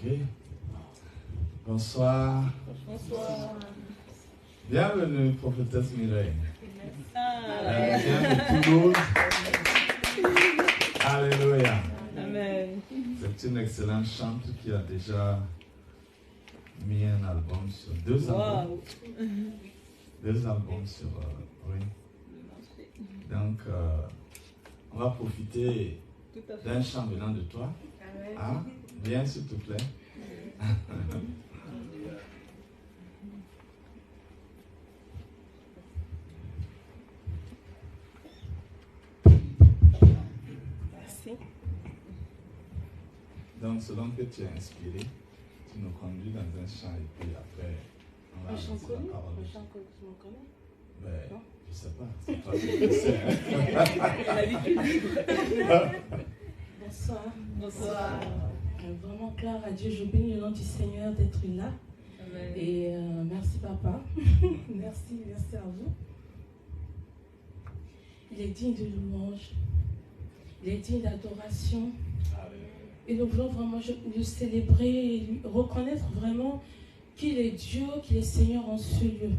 Ok. Bonsoir. Bonsoir. Bienvenue, prophétesse Mireille. Amen. Bienvenue tout le monde. Alléluia. Amen. C'est une excellente chante qui a déjà mis un album sur deux albums. Wow. Deux albums sur oui. Donc on va profiter d'un chant venant de toi. Ah, viens s'il te plaît. Merci. Donc selon que tu es inspiré, tu nous conduis dans un chant et puis après on va lancer la parole. Ben, je sais pas, c'est pas ce que je sais. Bonsoir. Bonsoir. Vraiment gloire à Dieu, je bénis le nom du Seigneur d'être là. Amen. Et merci papa. merci à vous. Il est digne de louange. Il est digne d'adoration. Et nous voulons vraiment le célébrer et lui reconnaître vraiment qu'il est Dieu, qu'il est Seigneur en ce lieu.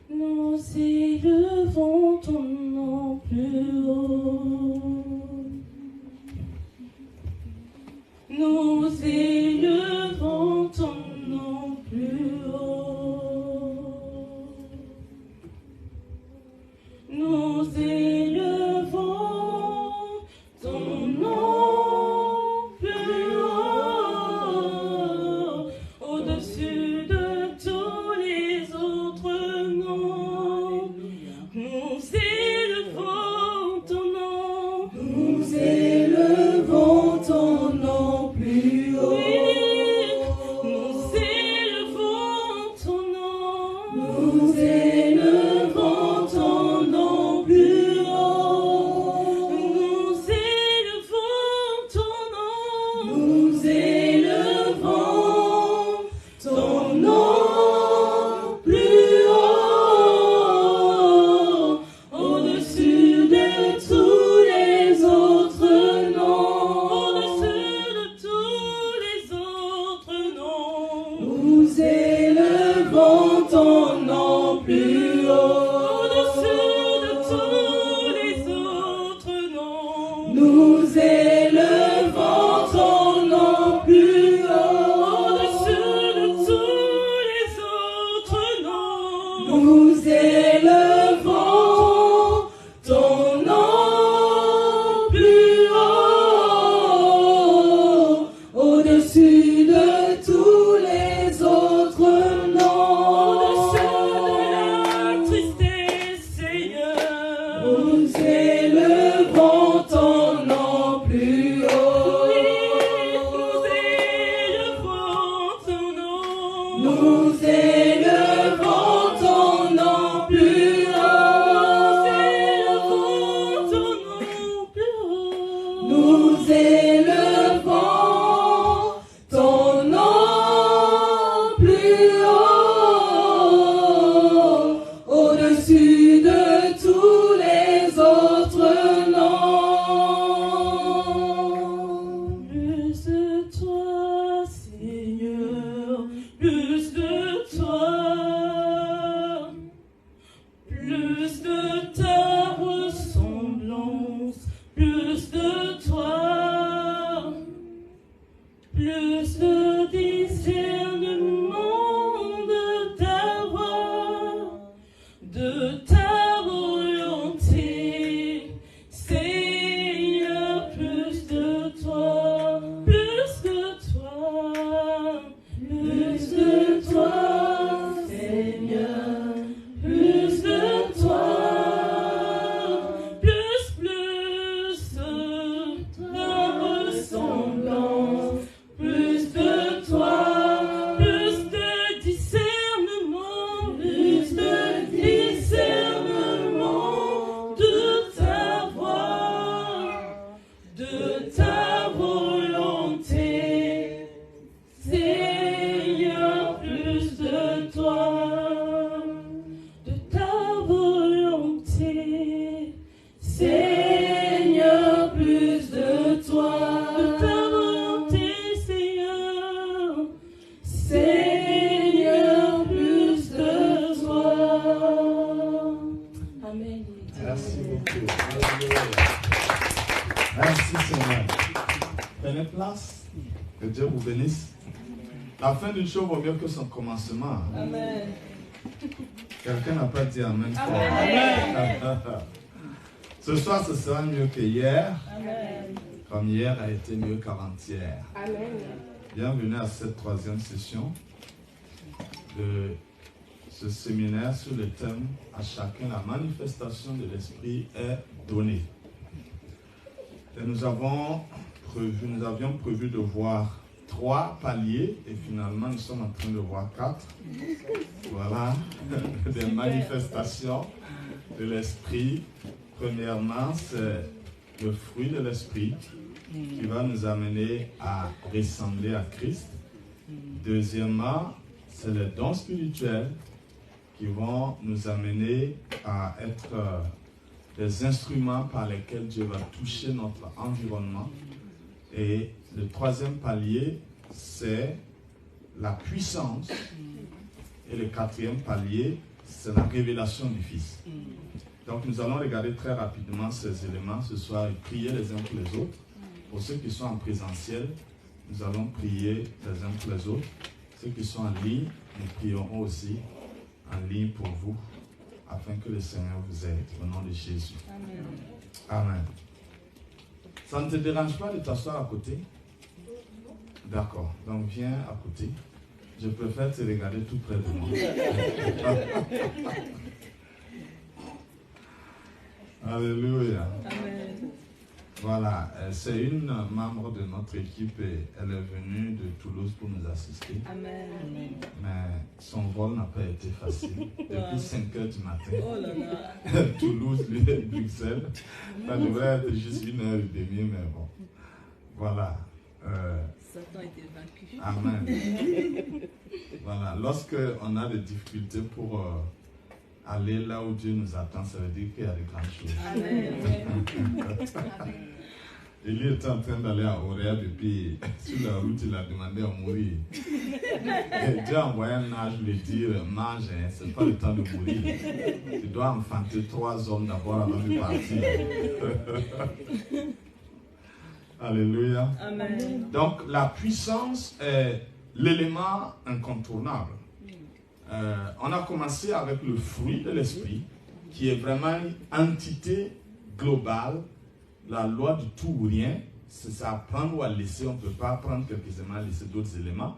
Nous élevons ton nom plus haut. Nous élevons ton nom plus haut. Nous élevons ton nom plus haut, au-dessus de tous les autres noms. Nous élevons ton nom. Nous élevons ton nom plus haut. Nous élevons ton nom. Nous élevons ton nom plus haut. Nous élevons ton nom. Nous élevons ton nom plus haut, au-dessus de tous les autres noms. Au-dessus de tous les autres noms. Nous élevons ton nom plus haut. Au-dessus de tous les autres noms. Nous élevons ton nom plus haut. Au-dessus de tous les autres noms. Nous élevons ton nom plus haut. Au-dessus de tous les autres noms. Au-dessus de la tristesse, Seigneur. Nous élevons ton nom plus haut. Nous élevons ton nom. Nous élevons ton nom plus haut. Nous élevons ton nom plus haut. Au-dessus de tous les autres beaucoup. Alléluia. Merci Seigneur. Prenez place. Que Dieu vous bénisse. La fin d'une chose vaut mieux que son commencement. Amen. Quelqu'un n'a pas dit Amen. Amen. Ce soir, ce sera mieux que hier. Amen. Comme hier a été mieux qu'avant-hier. Amen. Bienvenue à cette troisième session de ce séminaire sur le thème « À chacun la manifestation de l'Esprit est donnée ». Et nous avions prévu de voir 3 paliers et finalement nous sommes en train de voir 4. Voilà, des manifestations de l'Esprit. Premièrement, c'est le fruit de l'Esprit qui va nous amener à ressembler à Christ. Deuxièmement, c'est les dons spirituels qui vont nous amener à être des instruments par lesquels Dieu va toucher notre environnement. Et le troisième palier, c'est la puissance. Et le quatrième palier, c'est la révélation du Fils. Donc nous allons regarder très rapidement ces éléments ce soir et prier les uns pour les autres. Pour ceux qui sont en présentiel, nous allons prier les uns pour les autres. Ceux qui sont en ligne, nous prierons aussi en ligne pour vous, afin que le Seigneur vous aide au nom de Jésus. Amen. Amen. Ça ne te dérange pas de t'asseoir à côté? D'accord. Donc viens à côté. Je préfère te regarder tout près de moi. Alléluia. Amen. Voilà, c'est une membre de notre équipe et elle est venue de Toulouse pour nous assister. Amen. Mais son vol n'a pas été facile. Depuis 5 heures du matin. Oh là là. Toulouse, Bruxelles. Ça devrait être juste 1h30, mais bon. Voilà. Satan est vaincu. Amen. Voilà, lorsque on a des difficultés pour aller là où Dieu nous attend, ça veut dire qu'il y a de grandes choses. Amen. Élie était en train d'aller à Auréa depuis sur la route, il a demandé à mourir. Et Dieu a envoyé un ange lui dire, mange, hein, c'est pas le temps de mourir. Tu dois enfanter 3 hommes d'abord avant de partir. Alléluia. Amen. Donc la puissance est l'élément incontournable. On a commencé avec le fruit de l'esprit, qui est vraiment une entité globale, la loi du tout ou rien. C'est ça, à prendre ou à laisser. On ne peut pas prendre quelques éléments, laisser d'autres éléments.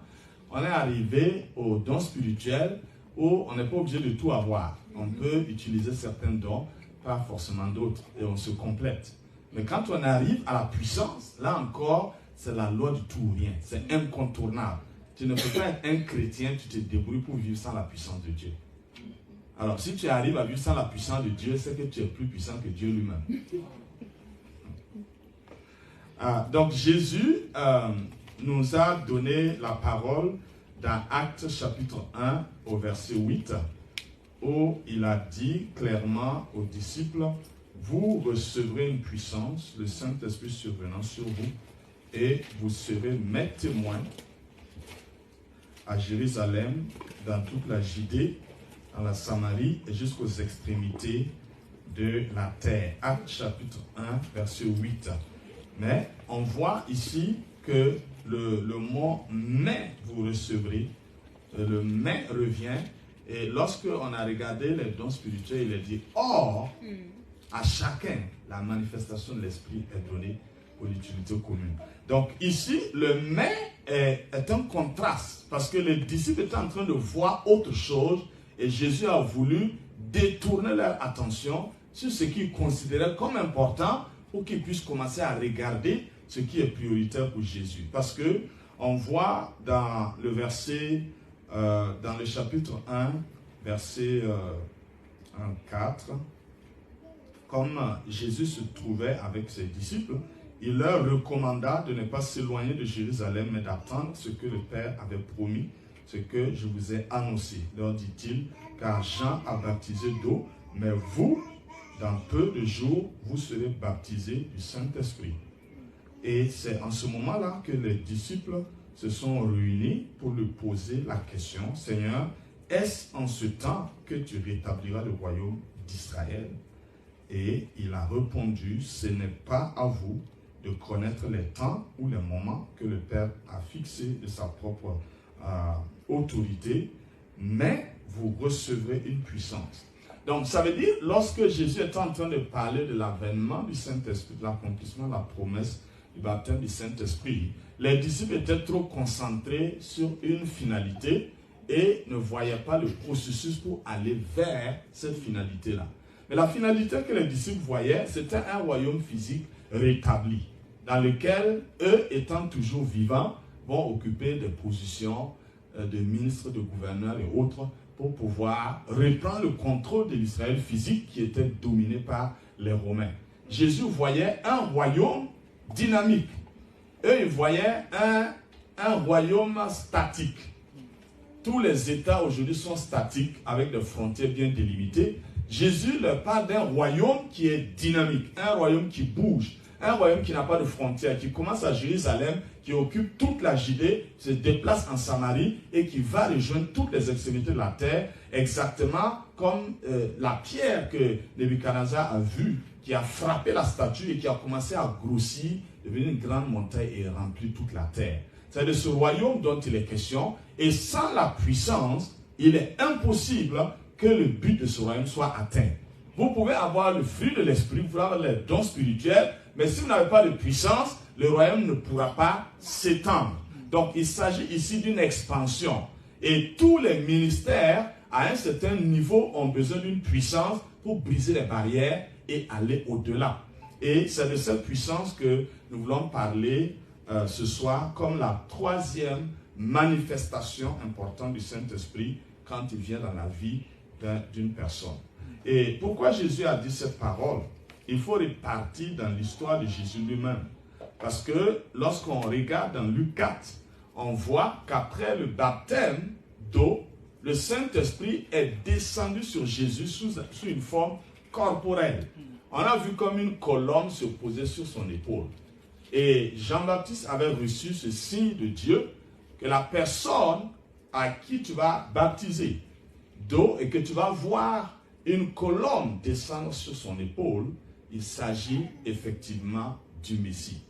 On est arrivé aux dons spirituels où on n'est pas obligé de tout avoir. On peut utiliser certains dons, pas forcément d'autres, et on se complète. Mais quand on arrive à la puissance, là encore, c'est la loi du tout ou rien. C'est incontournable. Tu ne peux pas être un chrétien, tu te débrouilles pour vivre sans la puissance de Dieu. Alors, si tu arrives à vivre sans la puissance de Dieu, c'est que tu es plus puissant que Dieu lui-même. Donc, Jésus nous a donné la parole dans Actes chapitre 1 au verset 8, où il a dit clairement aux disciples, « Vous recevrez une puissance, le Saint-Esprit survenant sur vous, et vous serez mes témoins à Jérusalem, dans toute la Judée, dans la Samarie et jusqu'aux extrémités de la terre. » Actes chapitre 1, verset 8. Mais on voit ici que le mot « mais vous recevrez », le « mais » revient. Et lorsque on a regardé les dons spirituels, il est dit « Or, à chacun, la manifestation de l'Esprit est donnée pour l'utilité commune. » Donc ici, le « mais » est un contraste, parce que les disciples étaient en train de voir autre chose et Jésus a voulu détourner leur attention sur ce qu'ils considéraient comme important pour qu'ils puissent commencer à regarder ce qui est prioritaire pour Jésus. Parce que on voit dans le verset, dans le chapitre 1, verset 4, comme Jésus se trouvait avec ses disciples, il leur recommanda de ne pas s'éloigner de Jérusalem, mais d'attendre ce que le Père avait promis, ce que je vous ai annoncé. Leur dit-il, car Jean a baptisé d'eau, mais vous, dans peu de jours, vous serez baptisés du Saint-Esprit. Et c'est en ce moment-là que les disciples se sont réunis pour lui poser la question, Seigneur, est-ce en ce temps que tu rétabliras le royaume d'Israël? Et il a répondu, ce n'est pas à vous de connaître les temps ou les moments que le Père a fixés de sa propre autorité, mais vous recevrez une puissance. Donc ça veut dire, lorsque Jésus est en train de parler de l'avènement du Saint-Esprit, de l'accomplissement de la promesse du baptême du Saint-Esprit, les disciples étaient trop concentrés sur une finalité et ne voyaient pas le processus pour aller vers cette finalité-là. Mais la finalité que les disciples voyaient, c'était un royaume physique rétabli, dans lequel, eux étant toujours vivants, vont occuper des positions de ministres, de gouverneurs et autres, pour pouvoir reprendre le contrôle de l'Israël physique qui était dominé par les Romains. Jésus voyait un royaume dynamique. Eux, ils voyaient un royaume statique. Tous les États aujourd'hui sont statiques, avec des frontières bien délimitées. Jésus leur parle d'un royaume qui est dynamique, un royaume qui bouge, un royaume qui n'a pas de frontières, qui commence à Jérusalem, qui occupe toute la Judée, se déplace en Samarie et qui va rejoindre toutes les extrémités de la terre, exactement comme la pierre que Nebuchadnezzar a vue, qui a frappé la statue et qui a commencé à grossir, devenir une grande montagne et remplir toute la terre. C'est de ce royaume dont il est question, et sans la puissance, il est impossible que le but de ce royaume soit atteint. Vous pouvez avoir le fruit de l'esprit, vous pouvez avoir les dons spirituels, mais si vous n'avez pas de puissance, le royaume ne pourra pas s'étendre. Donc il s'agit ici d'une expansion. Et tous les ministères, à un certain niveau, ont besoin d'une puissance pour briser les barrières et aller au-delà. Et c'est de cette puissance que nous voulons parler ce soir comme la troisième manifestation importante du Saint-Esprit quand il vient dans la vie d'une personne. Et pourquoi Jésus a dit cette parole? Il faut repartir dans l'histoire de Jésus lui-même. Parce que lorsqu'on regarde dans Luc 4, on voit qu'après le baptême d'eau, le Saint-Esprit est descendu sur Jésus sous une forme corporelle. On a vu comme une colonne se poser sur son épaule. Et Jean-Baptiste avait reçu ce signe de Dieu que la personne à qui tu vas baptiser d'eau et que tu vas voir une colonne descendre sur son épaule, il s'agit effectivement du Messie.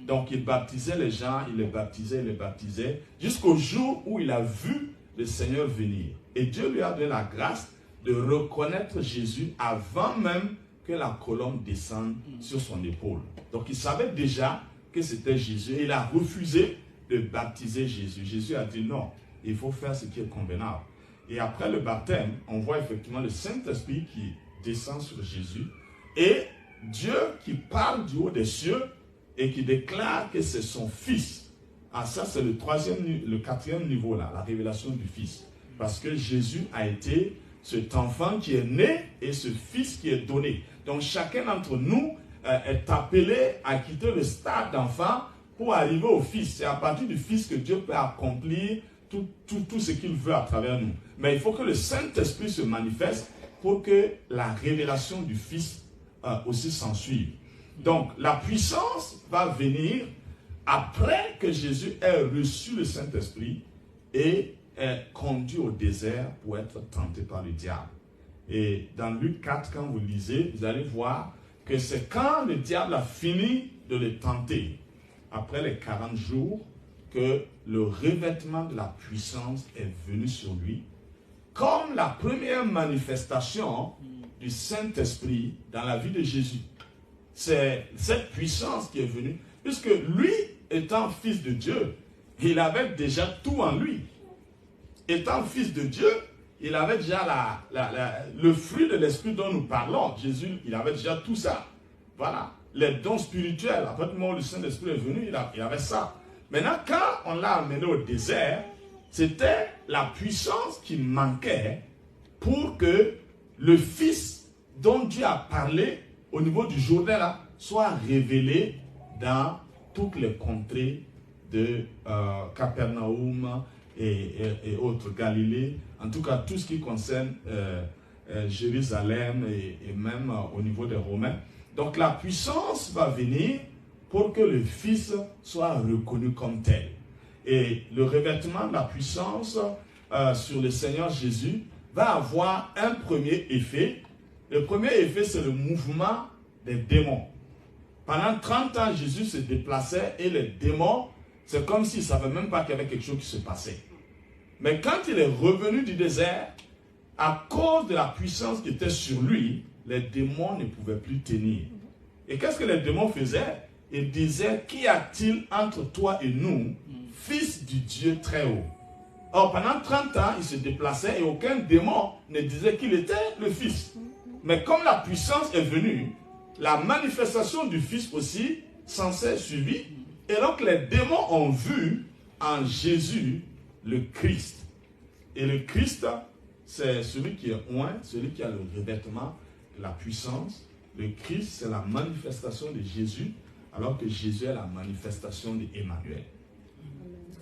Donc il baptisait les gens, il les baptisait, jusqu'au jour où il a vu le Seigneur venir. Et Dieu lui a donné la grâce de reconnaître Jésus avant même que la colonne descende sur son épaule. Donc il savait déjà que c'était Jésus et il a refusé de baptiser Jésus. Jésus a dit non, il faut faire ce qui est convenable. Et après le baptême, on voit effectivement le Saint-Esprit qui descend sur Jésus et Dieu qui parle du haut des cieux et qui déclare que c'est son Fils. Ah, ça c'est le quatrième niveau là, la révélation du Fils. Parce que Jésus a été cet enfant qui est né et ce Fils qui est donné. Donc chacun d'entre nous est appelé à quitter le stade d'enfant pour arriver au Fils. C'est à partir du Fils que Dieu peut accomplir tout ce qu'il veut à travers nous. Mais il faut que le Saint-Esprit se manifeste pour que la révélation du Fils aussi s'ensuive. Donc la puissance va venir après que Jésus ait reçu le Saint-Esprit et est conduit au désert pour être tenté par le diable. Et dans Luc 4, quand vous lisez, vous allez voir que c'est quand le diable a fini de le tenter, après les 40 jours, que le revêtement de la puissance est venu sur lui, comme la première manifestation du Saint-Esprit dans la vie de Jésus. C'est cette puissance qui est venue, puisque lui, étant fils de Dieu, il avait déjà tout en lui. Étant fils de Dieu, il avait déjà le fruit de l'esprit dont nous parlons. Jésus, il avait déjà tout ça. Voilà. Les dons spirituels, après le moment où le Saint-Esprit est venu, il avait ça. Maintenant, quand on l'a amené au désert, c'était la puissance qui manquait pour que le Fils dont Dieu a parlé au niveau du Jourdain là, soit révélé dans toutes les contrées de Capernaum et autres, Galilée, en tout cas tout ce qui concerne Jérusalem et même au niveau des Romains. Donc la puissance va venir pour que le Fils soit reconnu comme tel. Et le revêtement de la puissance sur le Seigneur Jésus va avoir un premier effet Le premier effet, c'est le mouvement des démons. Pendant 30 ans, Jésus se déplaçait et les démons, c'est comme s'ils ne savaient même pas qu'il y avait quelque chose qui se passait. Mais quand il est revenu du désert, à cause de la puissance qui était sur lui, les démons ne pouvaient plus tenir. Et qu'est-ce que les démons faisaient? Ils disaient, qu'y a-t-il entre toi et nous, fils du Dieu très haut? Or, pendant 30 ans, il se déplaçait et aucun démon ne disait qu'il était le fils. Mais comme la puissance est venue, la manifestation du fils aussi s'en s'est suivie. Et donc, les démons ont vu en Jésus le Christ. Et le Christ, c'est celui qui est oint, celui qui a le revêtement de la puissance. Le Christ, c'est la manifestation de Jésus, alors que Jésus est la manifestation d'Emmanuel.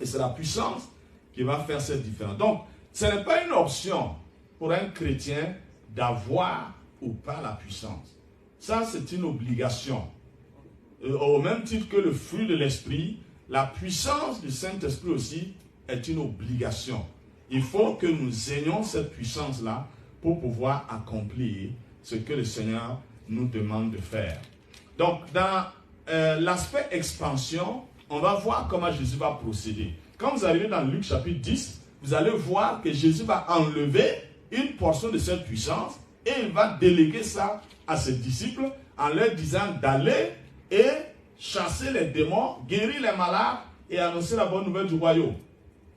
Et c'est la puissance qui va faire cette différence. Donc, ce n'est pas une option pour un chrétien d'avoir ou pas la puissance. Ça, c'est une obligation. Au même titre que le fruit de l'esprit, la puissance du Saint-Esprit aussi est une obligation. Il faut que nous ayons cette puissance-là pour pouvoir accomplir ce que le Seigneur nous demande de faire. Donc, dans l'aspect expansion, on va voir comment Jésus va procéder. Quand vous arrivez dans Luc chapitre 10, vous allez voir que Jésus va enlever une portion de cette puissance et il va déléguer ça à ses disciples en leur disant d'aller et chasser les démons, guérir les malades et annoncer la bonne nouvelle du royaume.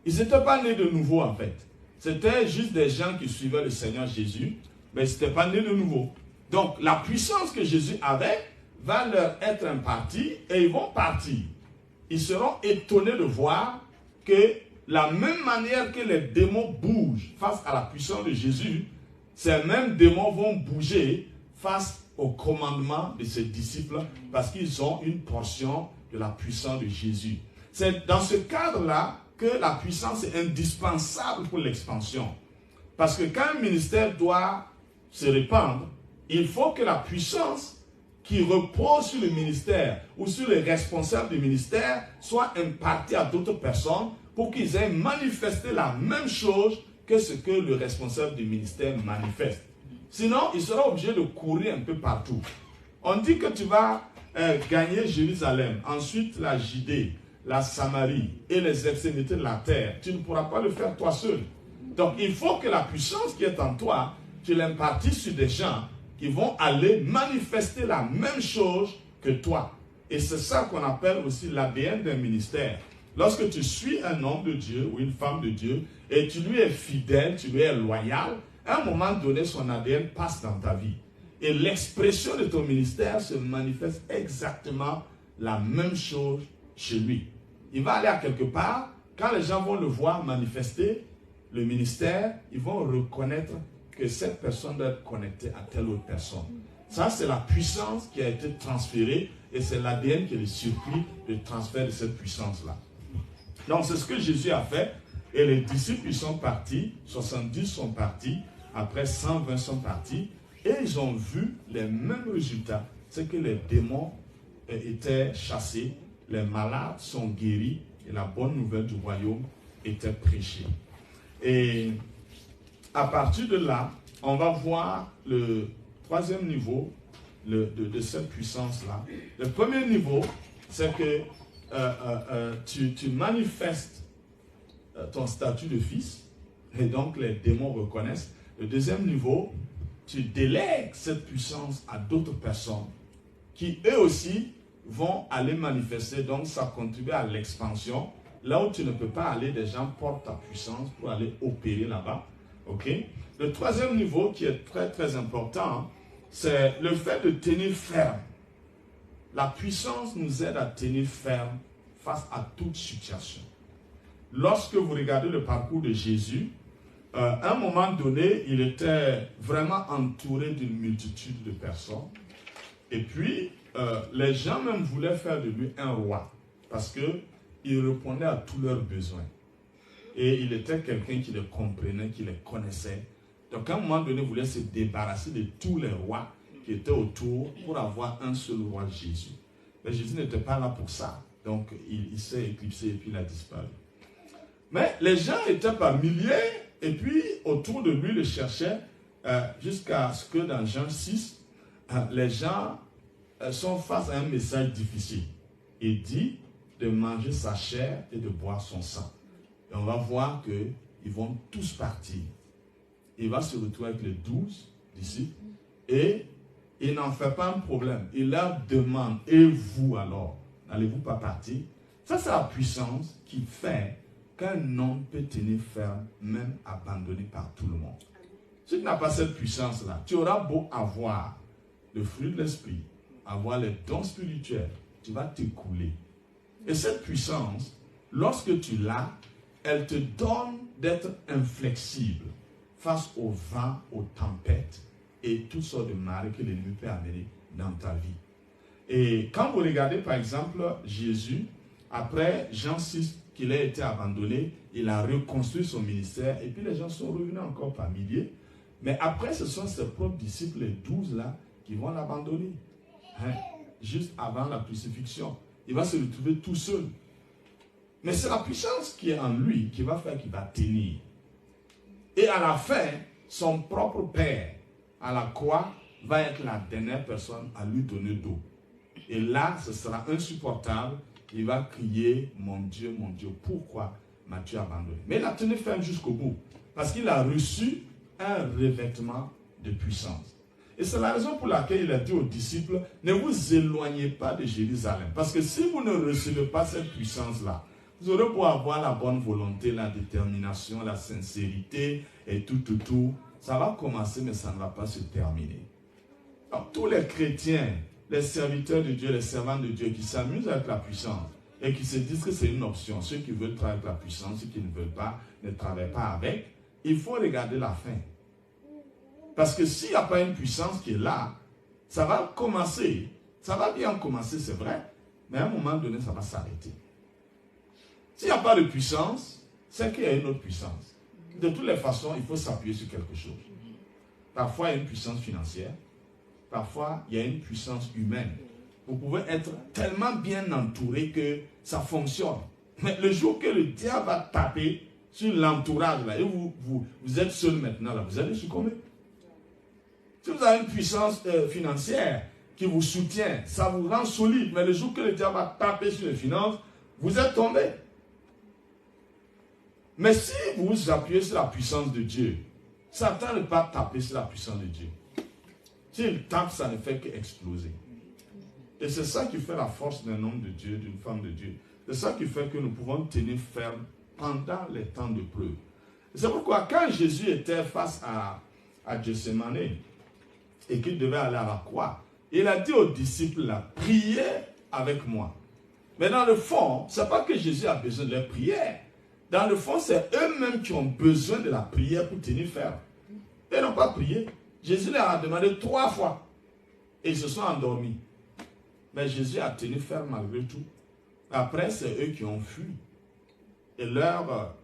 Ils n'étaient pas nés de nouveau en fait. C'était juste des gens qui suivaient le Seigneur Jésus, mais ils n'étaient pas nés de nouveau. Donc la puissance que Jésus avait va leur être impartie et ils vont partir. Ils seront étonnés de voir que la même manière que les démons bougent face à la puissance de Jésus, ces mêmes démons vont bouger face au commandement de ses disciples parce qu'ils ont une portion de la puissance de Jésus. C'est dans ce cadre-là que la puissance est indispensable pour l'expansion. Parce que quand un ministère doit se répandre, il faut que la puissance qui repose sur le ministère ou sur les responsables du ministère soit impartie à d'autres personnes pour qu'ils aient manifesté la même chose que ce que le responsable du ministère manifeste. Sinon, il sera obligé de courir un peu partout. On dit que tu vas gagner Jérusalem, ensuite la Judée, la Samarie et les extrémités de la terre. Tu ne pourras pas le faire toi seul. Donc, il faut que la puissance qui est en toi, tu l'impartisses sur des gens qui vont aller manifester la même chose que toi. Et c'est ça qu'on appelle aussi l'ADN d'un ministère. Lorsque tu suis un homme de Dieu ou une femme de Dieu et tu lui es fidèle, tu lui es loyal, à un moment donné, son ADN passe dans ta vie. Et l'expression de ton ministère se manifeste exactement la même chose chez lui. Il va aller à quelque part, quand les gens vont le voir manifester le ministère, ils vont reconnaître que cette personne doit être connectée à telle autre personne. Ça, c'est la puissance qui a été transférée et c'est l'ADN qui est le circuit de transfert de cette puissance-là. Donc, c'est ce que Jésus a fait et les disciples, ils sont partis, 70 sont partis, après 120 sont partis et ils ont vu les mêmes résultats. C'est que les démons étaient chassés, les malades sont guéris et la bonne nouvelle du royaume était prêchée. Et à partir de là, on va voir le troisième niveau de cette puissance-là. Le premier niveau, c'est que tu manifestes ton statut de fils, et donc les démons reconnaissent. Le deuxième niveau, tu délègues cette puissance à d'autres personnes qui, eux aussi, vont aller manifester. Donc, ça contribue à l'expansion. Là où tu ne peux pas aller, des gens portent ta puissance pour aller opérer là-bas. Ok? Le troisième niveau qui est très très important, c'est le fait de tenir ferme. La puissance nous aide à tenir ferme face à toute situation. Lorsque vous regardez le parcours de Jésus, à un moment donné, il était vraiment entouré d'une multitude de personnes. Et puis, les gens même voulaient faire de lui un roi parce qu'il répondait à tous leurs besoins. Et il était quelqu'un qui les comprenait, qui les connaissait. Donc, à un moment donné, il voulait se débarrasser de tous les rois qui étaient autour pour avoir un seul roi, Jésus. Mais Jésus n'était pas là pour ça. Donc, il s'est éclipsé et puis il a disparu. Mais les gens étaient par milliers et puis autour de lui le cherchaient jusqu'à ce que dans Jean 6, les gens sont face à un message difficile. Il dit de manger sa chair et de boire son sang. Et on va voir qu'ils vont tous partir. Il va se retrouver avec les 12 disciples et il n'en fait pas un problème. Il leur demande, et vous alors, n'allez-vous pas partir? Ça, c'est la puissance qui fait qu'un homme peut tenir ferme, même abandonné par tout le monde. Si tu n'as pas cette puissance-là, tu auras beau avoir le fruit de l'esprit, avoir les dons spirituels, tu vas t'écouler. Et cette puissance, lorsque tu l'as, elle te donne d'être inflexible face aux vents, aux tempêtes et toutes sortes de marées que l'ennemi peut amener dans ta vie. Et quand vous regardez par exemple Jésus, après Jean 6, qu'il a été abandonné, il a reconstruit son ministère et puis les gens sont revenus encore par milliers. Mais après, ce sont ses propres disciples, les 12 là, qui vont l'abandonner. Juste avant la crucifixion. Il va se retrouver tout seul. Mais c'est la puissance qui est en lui qui va faire qu'il va tenir. Et à la fin, son propre père, à la croix, va être la dernière personne à lui donner d'eau. Et là, ce sera insupportable. Il va crier, mon Dieu, pourquoi m'as-tu abandonné? Mais il a tenu ferme jusqu'au bout. Parce qu'il a reçu un revêtement de puissance. Et c'est la raison pour laquelle il a dit aux disciples, ne vous éloignez pas de Jérusalem. Parce que si vous ne recevez pas cette puissance-là, vous aurez beau avoir la bonne volonté, la détermination, la sincérité et tout. Ça va commencer, mais ça ne va pas se terminer. Donc, tous les chrétiens, les serviteurs de Dieu, les servants de Dieu qui s'amusent avec la puissance et qui se disent que c'est une option, ceux qui veulent travailler avec la puissance, ceux qui ne veulent pas, ne travaillent pas avec, il faut regarder la fin. Parce que s'il n'y a pas une puissance qui est là, ça va commencer. Ça va bien commencer, c'est vrai, mais à un moment donné, ça va s'arrêter. S'il n'y a pas de puissance, c'est qu'il y a une autre puissance. De toutes les façons, il faut s'appuyer sur quelque chose. Parfois, il y a une puissance financière. Parfois, il y a une puissance humaine. Vous pouvez être tellement bien entouré que ça fonctionne. Mais le jour que le diable va taper sur l'entourage, là, et vous êtes seul maintenant, là, vous allez succomber. Si vous avez une puissance financière qui vous soutient, ça vous rend solide. Mais le jour que le diable va taper sur les finances, vous êtes tombé. Mais si vous vous appuyez sur la puissance de Dieu, Satan ne peut pas taper sur la puissance de Dieu. S'il tape, ça ne fait qu'exploser. Et c'est ça qui fait la force d'un homme de Dieu, d'une femme de Dieu. C'est ça qui fait que nous pouvons tenir ferme pendant les temps de preuve. C'est pourquoi quand Jésus était face à Gethsemane et qu'il devait aller à la croix, il a dit aux disciples là, priez avec moi. Mais dans le fond, ce n'est pas que Jésus a besoin de leur prière. Dans le fond, c'est eux-mêmes qui ont besoin de la prière pour tenir ferme. Ils n'ont pas prié. Jésus leur a demandé 3 fois. Et ils se sont endormis. Mais Jésus a tenu ferme malgré tout. Après, c'est eux qui ont fui. Et leur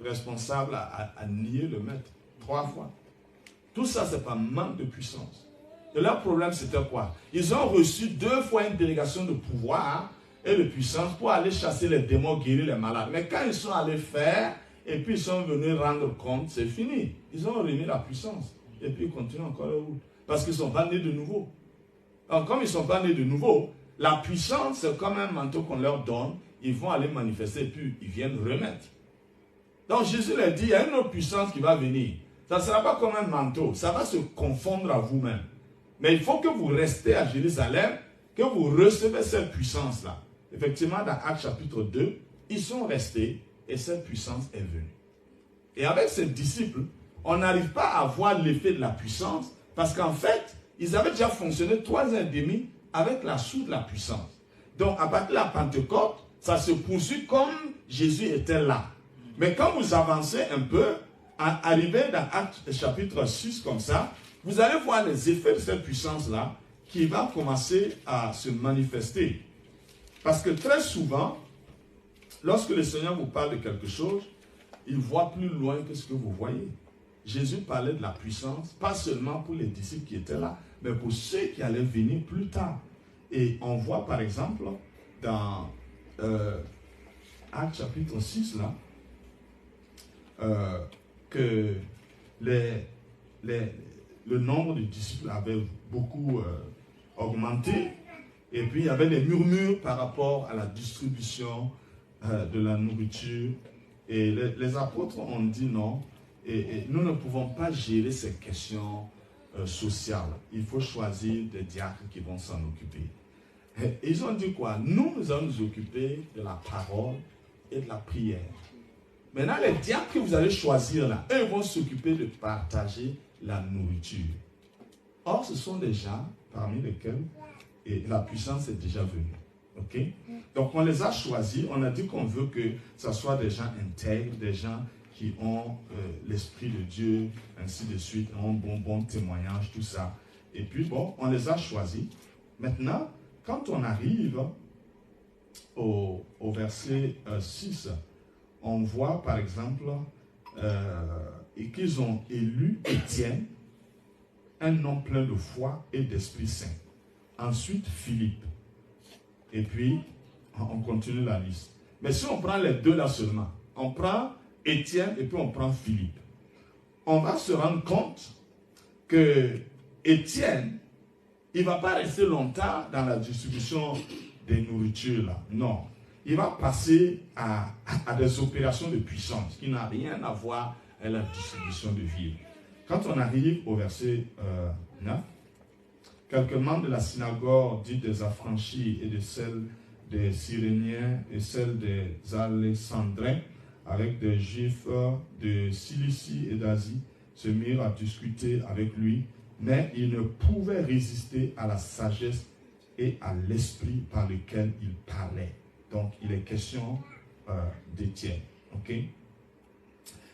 responsable a nié le maître 3 fois. Tout ça, c'est pas manque de puissance. Et leur problème, c'était quoi? Ils ont reçu 2 fois une délégation de pouvoir et de puissance pour aller chasser les démons, guérir les malades. Mais quand ils sont allés faire, et puis ils sont venus rendre compte, c'est fini. Ils ont remis la puissance. Et puis ils continuent encore leur route. Parce qu'ils ne sont pas nés de nouveau. Donc comme ils ne sont pas nés de nouveau, la puissance, c'est comme un manteau qu'on leur donne. Ils vont aller manifester, et puis ils viennent remettre. Donc Jésus leur dit, il y a une autre puissance qui va venir. Ça ne sera pas comme un manteau. Ça va se confondre à vous-même. Mais il faut que vous restez à Jérusalem, que vous recevez cette puissance-là. Effectivement, dans Actes chapitre 2, ils sont restés et cette puissance est venue. Et avec ces disciples, on n'arrive pas à voir l'effet de la puissance parce qu'en fait, ils avaient déjà fonctionné 3 ans et demi avec la source de la puissance. Donc, à partir de la Pentecôte, ça se poursuit comme Jésus était là. Mais quand vous avancez un peu, arrivé dans Actes chapitre 6 comme ça, vous allez voir les effets de cette puissance-là qui va commencer à se manifester. Parce que très souvent, lorsque le Seigneur vous parle de quelque chose, il voit plus loin que ce que vous voyez. Jésus parlait de la puissance, pas seulement pour les disciples qui étaient là, mais pour ceux qui allaient venir plus tard. Et on voit par exemple dans Actes chapitre 6, là, que le nombre de disciples avait beaucoup augmenté. Et puis, il y avait des murmures par rapport à la distribution de la nourriture. Et les apôtres ont dit non. Et nous ne pouvons pas gérer ces questions sociales. Il faut choisir des diacres qui vont s'en occuper. Et ils ont dit quoi? Nous allons nous occuper de la parole et de la prière. Maintenant, les diacres que vous allez choisir là, eux vont s'occuper de partager la nourriture. Or, ce sont des gens parmi lesquels la puissance est déjà venue. Ok? Donc, on les a choisis. On a dit qu'on veut que ce soit des gens intègres, des gens qui ont l'Esprit de Dieu, ainsi de suite, ont bon témoignage, tout ça. Et puis, bon, on les a choisis. Maintenant, quand on arrive au verset 6, on voit par exemple qu'ils ont élu Étienne, un homme plein de foi et d'Esprit Saint. Ensuite, Philippe. Et puis, on continue la liste. Mais si on prend les deux là seulement, on prend Étienne et puis on prend Philippe, on va se rendre compte que Étienne, il ne va pas rester longtemps dans la distribution des nourritures là. Non. Il va passer à des opérations de puissance qui n'ont rien à voir avec la distribution de vivres. Quand on arrive au verset 9, quelques membres de la synagogue dite des affranchis et de celle des Cyréniens et celle des Alexandrins, avec des Juifs de Cilicie et d'Asie, se mirent à discuter avec lui, mais ils ne pouvaient résister à la sagesse et à l'esprit par lequel il parlait. Donc, il est question d'Étienne. Ok?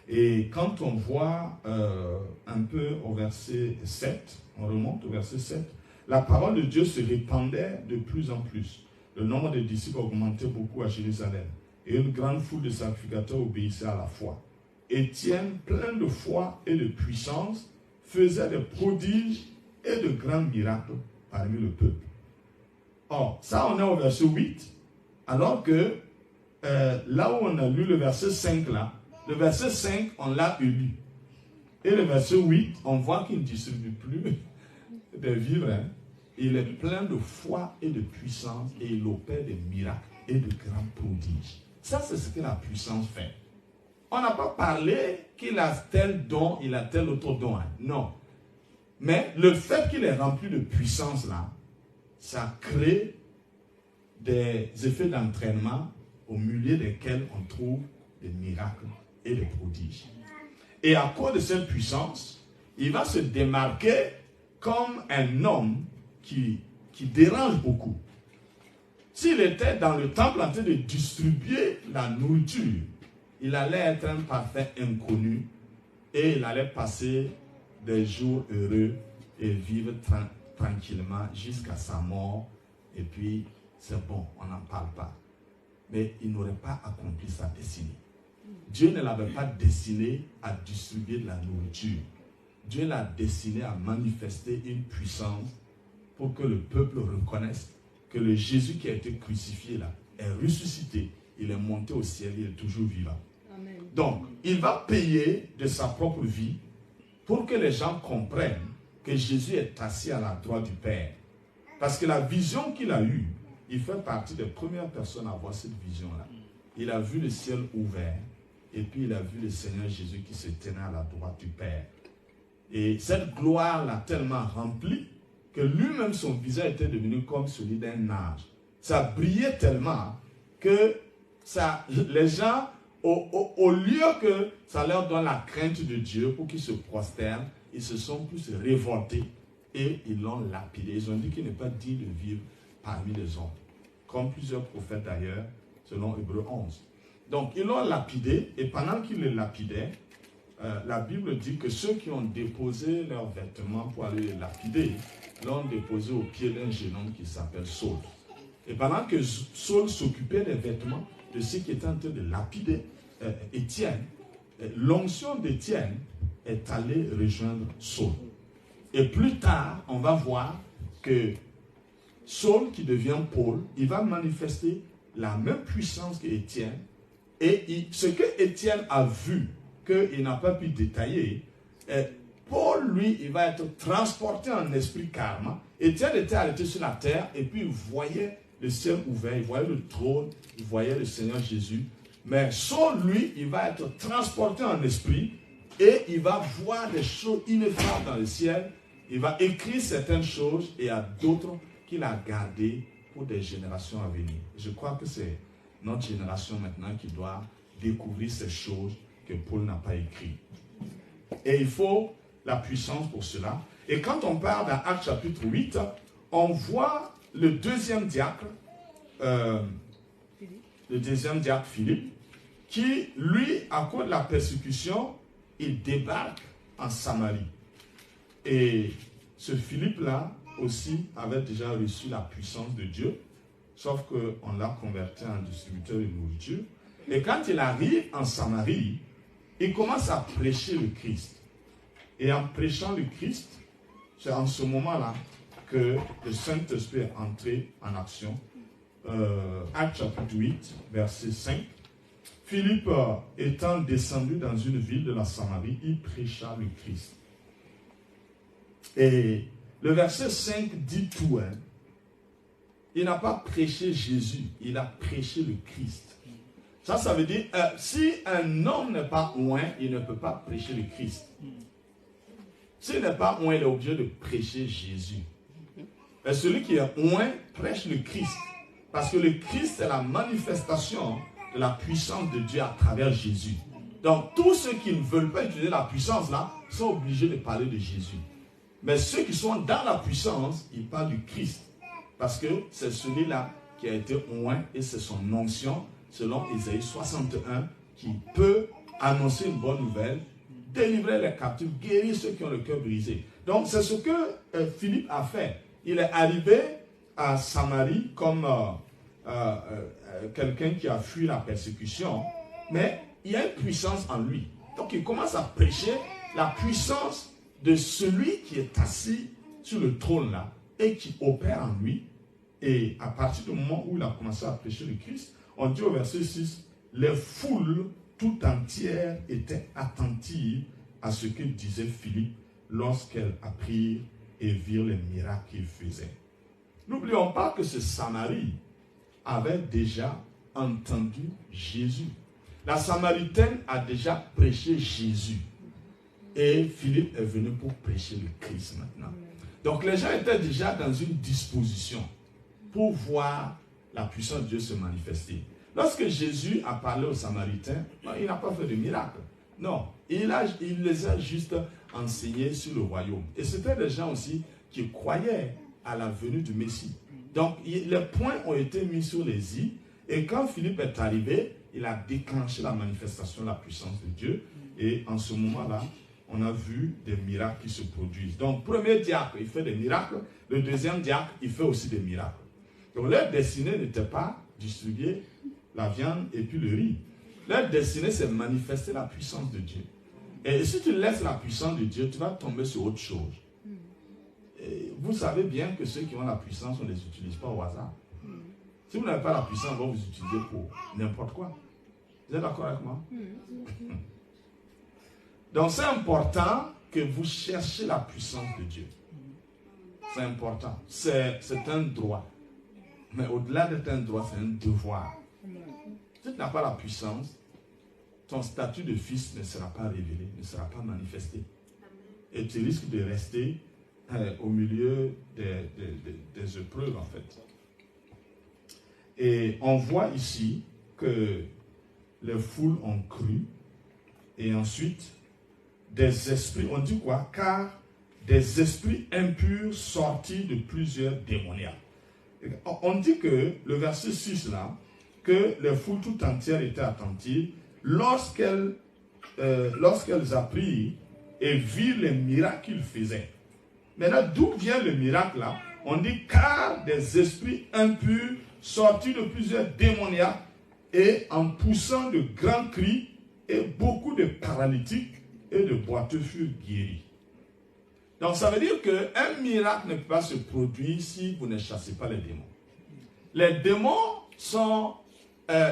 Et quand on voit un peu au verset 7, on remonte au verset 7, la parole de Dieu se répandait de plus en plus. Le nombre de disciples augmentait beaucoup à Jérusalem. Et une grande foule de sacrificateurs obéissait à la foi. Étienne, plein de foi et de puissance, faisait des prodiges et de grands miracles parmi le peuple. Or, ça on est au verset 8, alors que là où on a lu le verset 5 là, le verset 5 on l'a lu. Et le verset 8, on voit qu'il ne distribue plus des vivres. Hein. Il est plein de foi et de puissance et il opère des miracles et de grands prodiges. Ça, c'est ce que la puissance fait. On n'a pas parlé qu'il a tel don, il a tel autre don. Hein. Non. Mais le fait qu'il est rempli de puissance là, ça crée des effets d'entraînement au milieu desquels on trouve des miracles et des prodiges. Et à cause de cette puissance, il va se démarquer comme un homme qui dérange beaucoup. S'il était dans le temple en train de distribuer la nourriture, il allait être un parfait inconnu et il allait passer des jours heureux et vivre tranquillement jusqu'à sa mort. Et puis, c'est bon, on n'en parle pas. Mais il n'aurait pas accompli sa destinée. Dieu ne l'avait pas destiné à distribuer de la nourriture. Dieu l'a destiné à manifester une puissance pour que le peuple reconnaisse que le Jésus qui a été crucifié là est ressuscité. Il est monté au ciel, il est toujours vivant. Amen. Donc, il va payer de sa propre vie pour que les gens comprennent que Jésus est assis à la droite du Père. Parce que la vision qu'il a eue, il fait partie des premières personnes à avoir cette vision-là. Il a vu le ciel ouvert et puis il a vu le Seigneur Jésus qui se tenait à la droite du Père. Et cette gloire l'a tellement rempli que lui-même, son visage était devenu comme celui d'un ange. Ça brillait tellement que les gens, au lieu que ça leur donne la crainte de Dieu pour qu'ils se prosternent, ils se sont plus révoltés et ils l'ont lapidé. Ils ont dit qu'il n'est pas digne de vivre parmi les hommes. Comme plusieurs prophètes d'ailleurs, selon Hébreux 11. Donc, ils l'ont lapidé et pendant qu'ils le lapidaient, la Bible dit que ceux qui ont déposé leurs vêtements pour aller les lapider, l'ont déposé au pied d'un jeune homme qui s'appelle Saul. Et pendant que Saul s'occupait des vêtements de ceux qui étaient en train de lapider Étienne, l'onction d'Étienne est allée rejoindre Saul. Et plus tard, on va voir que Saul, qui devient Paul, il va manifester la même puissance qu'Étienne. Et ce que Étienne a vu, qu'il n'a pas pu détailler, Paul, lui, il va être transporté en esprit carrément. Étienne était arrêté sur la terre et puis il voyait le ciel ouvert, il voyait le trône, il voyait le Seigneur Jésus. Mais Saul, lui, il va être transporté en esprit et il va voir des choses ineffables dans le ciel. Il va écrire certaines choses et il y a d'autres qu'il a gardées pour des générations à venir. Je crois que c'est notre génération maintenant qui doit découvrir ces choses que Paul n'a pas écrites. Et il faut la puissance pour cela. Et quand on parle dans Actes chapitre 8, on voit le deuxième diacre, Philippe, qui, lui, à cause de la persécution, il débarque en Samarie. Et ce Philippe-là aussi avait déjà reçu la puissance de Dieu, sauf qu'on l'a converti en distributeur de nourriture. Et quand il arrive en Samarie, il commence à prêcher le Christ. Et en prêchant le Christ, c'est en ce moment-là que le Saint-Esprit est entré en action. Actes chapitre 8, verset 5. Philippe, étant descendu dans une ville de la Samarie, il prêcha le Christ. Et le verset 5 dit tout. Hein. Il n'a pas prêché Jésus, il a prêché le Christ. Ça veut dire, si un homme n'est pas oint, il ne peut pas prêcher le Christ. S'il n'est pas oint, il est obligé de prêcher Jésus. Et celui qui est oint prêche le Christ. Parce que le Christ est la manifestation de la puissance de Dieu à travers Jésus. Donc, tous ceux qui ne veulent pas utiliser la puissance là, sont obligés de parler de Jésus. Mais ceux qui sont dans la puissance, ils parlent du Christ. Parce que c'est celui-là qui a été oint et c'est son onction, selon Ésaïe 61, qui peut annoncer une bonne nouvelle, délivrer les captifs, guérir ceux qui ont le cœur brisé. Donc, c'est ce que Philippe a fait. Il est arrivé à Samarie comme quelqu'un qui a fui la persécution, mais il y a une puissance en lui. Donc, il commence à prêcher la puissance de celui qui est assis sur le trône là et qui opère en lui. Et à partir du moment où il a commencé à prêcher le Christ, on dit au verset 6, les foules tout entières étaient attentives à ce que disait Philippe lorsqu'elles apprirent et virent les miracles qu'il faisait. N'oublions pas que ce Samarie avait déjà entendu Jésus. La Samaritaine a déjà prêché Jésus. Et Philippe est venu pour prêcher le Christ maintenant. Donc les gens étaient déjà dans une disposition pour voir la puissance de Dieu se manifester. Lorsque Jésus a parlé aux Samaritains, il n'a pas fait de miracle. Non, il les a juste enseignés sur le royaume. Et c'était des gens aussi qui croyaient à la venue du Messie. Donc les points ont été mis sur les i. Et quand Philippe est arrivé, il a déclenché la manifestation de la puissance de Dieu. Et en ce moment-là, on a vu des miracles qui se produisent. Donc, premier diacre, il fait des miracles. Le deuxième diacre, il fait aussi des miracles. Donc, leur destinée n'était pas distribuer la viande et puis le riz. Leur destinée, c'est manifester la puissance de Dieu. Et si tu laisses la puissance de Dieu, tu vas tomber sur autre chose. Et vous savez bien que ceux qui ont la puissance, on ne les utilise pas au hasard. Si vous n'avez pas la puissance, on va vous utiliser pour n'importe quoi. Vous êtes d'accord avec moi? Donc c'est important que vous cherchiez la puissance de Dieu. C'est important. C'est un droit. Mais au-delà d'être un droit, c'est un devoir. Si tu n'as pas la puissance, ton statut de fils ne sera pas révélé, ne sera pas manifesté. Et tu risques de rester au milieu des épreuves, en fait. Et on voit ici que les foules ont cru. Et ensuite, des esprits, on dit quoi? Car des esprits impurs sortis de plusieurs démoniaques. On dit que, le verset 6 là, que les foules tout entières étaient attentives lorsqu'elles apprirent et virent les miracles qu'il faisait. Maintenant, d'où vient le miracle là? On dit car des esprits impurs sortis de plusieurs démoniaques et en poussant de grands cris et beaucoup de paralytiques et de boiteux furent guéris. Donc ça veut dire qu'un miracle ne peut pas se produire si vous ne chassez pas les démons. Les démons sont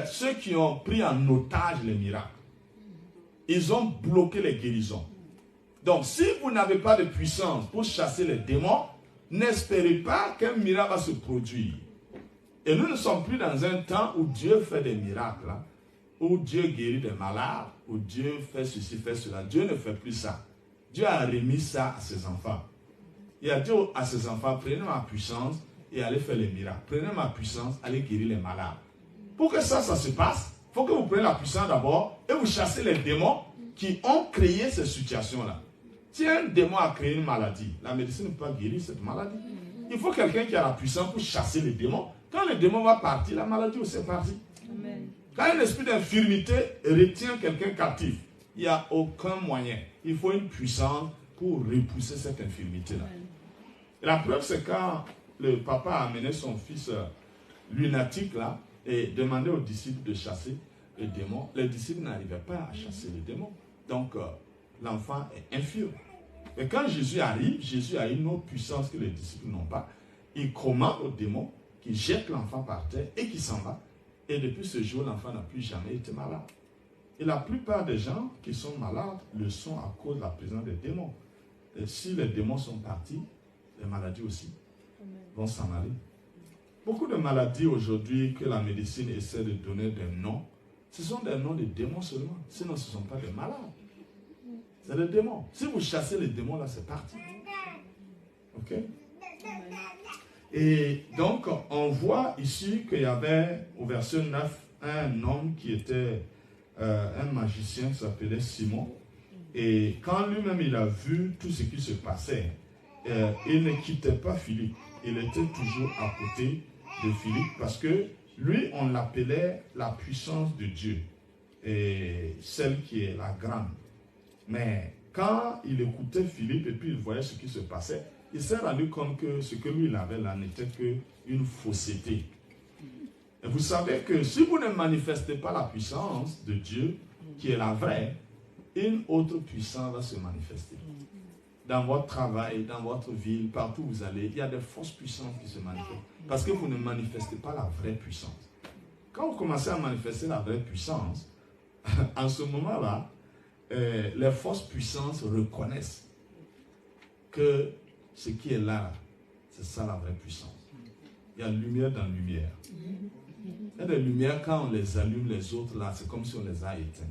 ceux qui ont pris en otage les miracles. Ils ont bloqué les guérisons. Donc, si vous n'avez pas de puissance pour chasser les démons, n'espérez pas qu'un miracle va se produire. Et nous ne sommes plus dans un temps où Dieu fait des miracles, hein, où Dieu guérit des malades, où Dieu fait ceci, fait cela. Dieu ne fait plus ça. Dieu a remis ça à ses enfants. Il a dit à ses enfants, prenez ma puissance et allez faire les miracles. Prenez ma puissance, allez guérir les malades. Pour que ça se passe, il faut que vous preniez la puissance d'abord et vous chassez les démons qui ont créé ces situations-là. Si un démon a créé une maladie, la médecine ne peut pas guérir cette maladie. Il faut quelqu'un qui a la puissance pour chasser les démons. Quand le démon va partir, la maladie aussi est partie. Amen. Quand un esprit d'infirmité retient quelqu'un captif, il n'y a aucun moyen. Il faut une puissance pour repousser cette infirmité-là. Et la preuve, c'est quand le papa a amené son fils lunatique là et demandé aux disciples de chasser les démons, les disciples n'arrivaient pas à chasser les démons. Donc, l'enfant est infirme. Et quand Jésus arrive, Jésus a une autre puissance que les disciples n'ont pas. Il commande aux démons qui jettent l'enfant par terre et qui s'en va. Et depuis ce jour, l'enfant n'a plus jamais été malade. Et la plupart des gens qui sont malades le sont à cause de la présence des démons. Et si les démons sont partis, les maladies aussi vont s'en aller. Beaucoup de maladies aujourd'hui que la médecine essaie de donner des noms, ce sont des noms de démons seulement. Sinon, ce ne sont pas des malades. C'est des démons. Si vous chassez les démons, là, c'est parti. Ok? Et donc, on voit ici qu'il y avait, au verset 9, un homme qui était un magicien qui s'appelait Simon. Et quand lui-même, il a vu tout ce qui se passait, il ne quittait pas Philippe. Il était toujours à côté de Philippe parce que lui, on l'appelait la puissance de Dieu. Et celle qui est la grande. Mais quand il écoutait Philippe et puis il voyait ce qui se passait, il s'est rendu compte que ce que lui il avait là n'était qu'une fausseté. Et vous savez que si vous ne manifestez pas la puissance de Dieu, qui est la vraie, une autre puissance va se manifester. Dans votre travail, dans votre ville, partout où vous allez, il y a des fausses puissances qui se manifestent. Parce que vous ne manifestez pas la vraie puissance. Quand vous commencez à manifester la vraie puissance, en ce moment-là, les fausses puissances reconnaissent que ce qui est là, c'est ça la vraie puissance. Il y a lumière dans lumière. Il y a des lumières, quand on les allume, les autres là, c'est comme si on les a éteintes.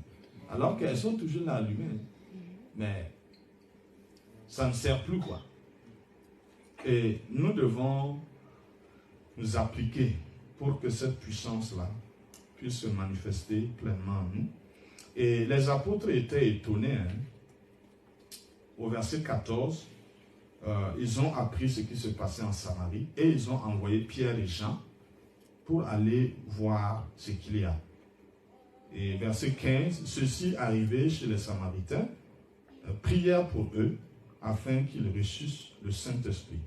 Alors qu'elles sont toujours là allumées. Mais ça ne sert plus quoi. Et nous devons nous appliquer pour que cette puissance-là puisse se manifester pleinement en nous. Et les apôtres étaient étonnés. Au verset 14, ils ont appris ce qui se passait en Samarie et ils ont envoyé Pierre et Jean pour aller voir ce qu'il y a. Et verset 15, ceux-ci arrivaient chez les Samaritains, prièrent pour eux afin qu'ils reçussent le Saint-Esprit,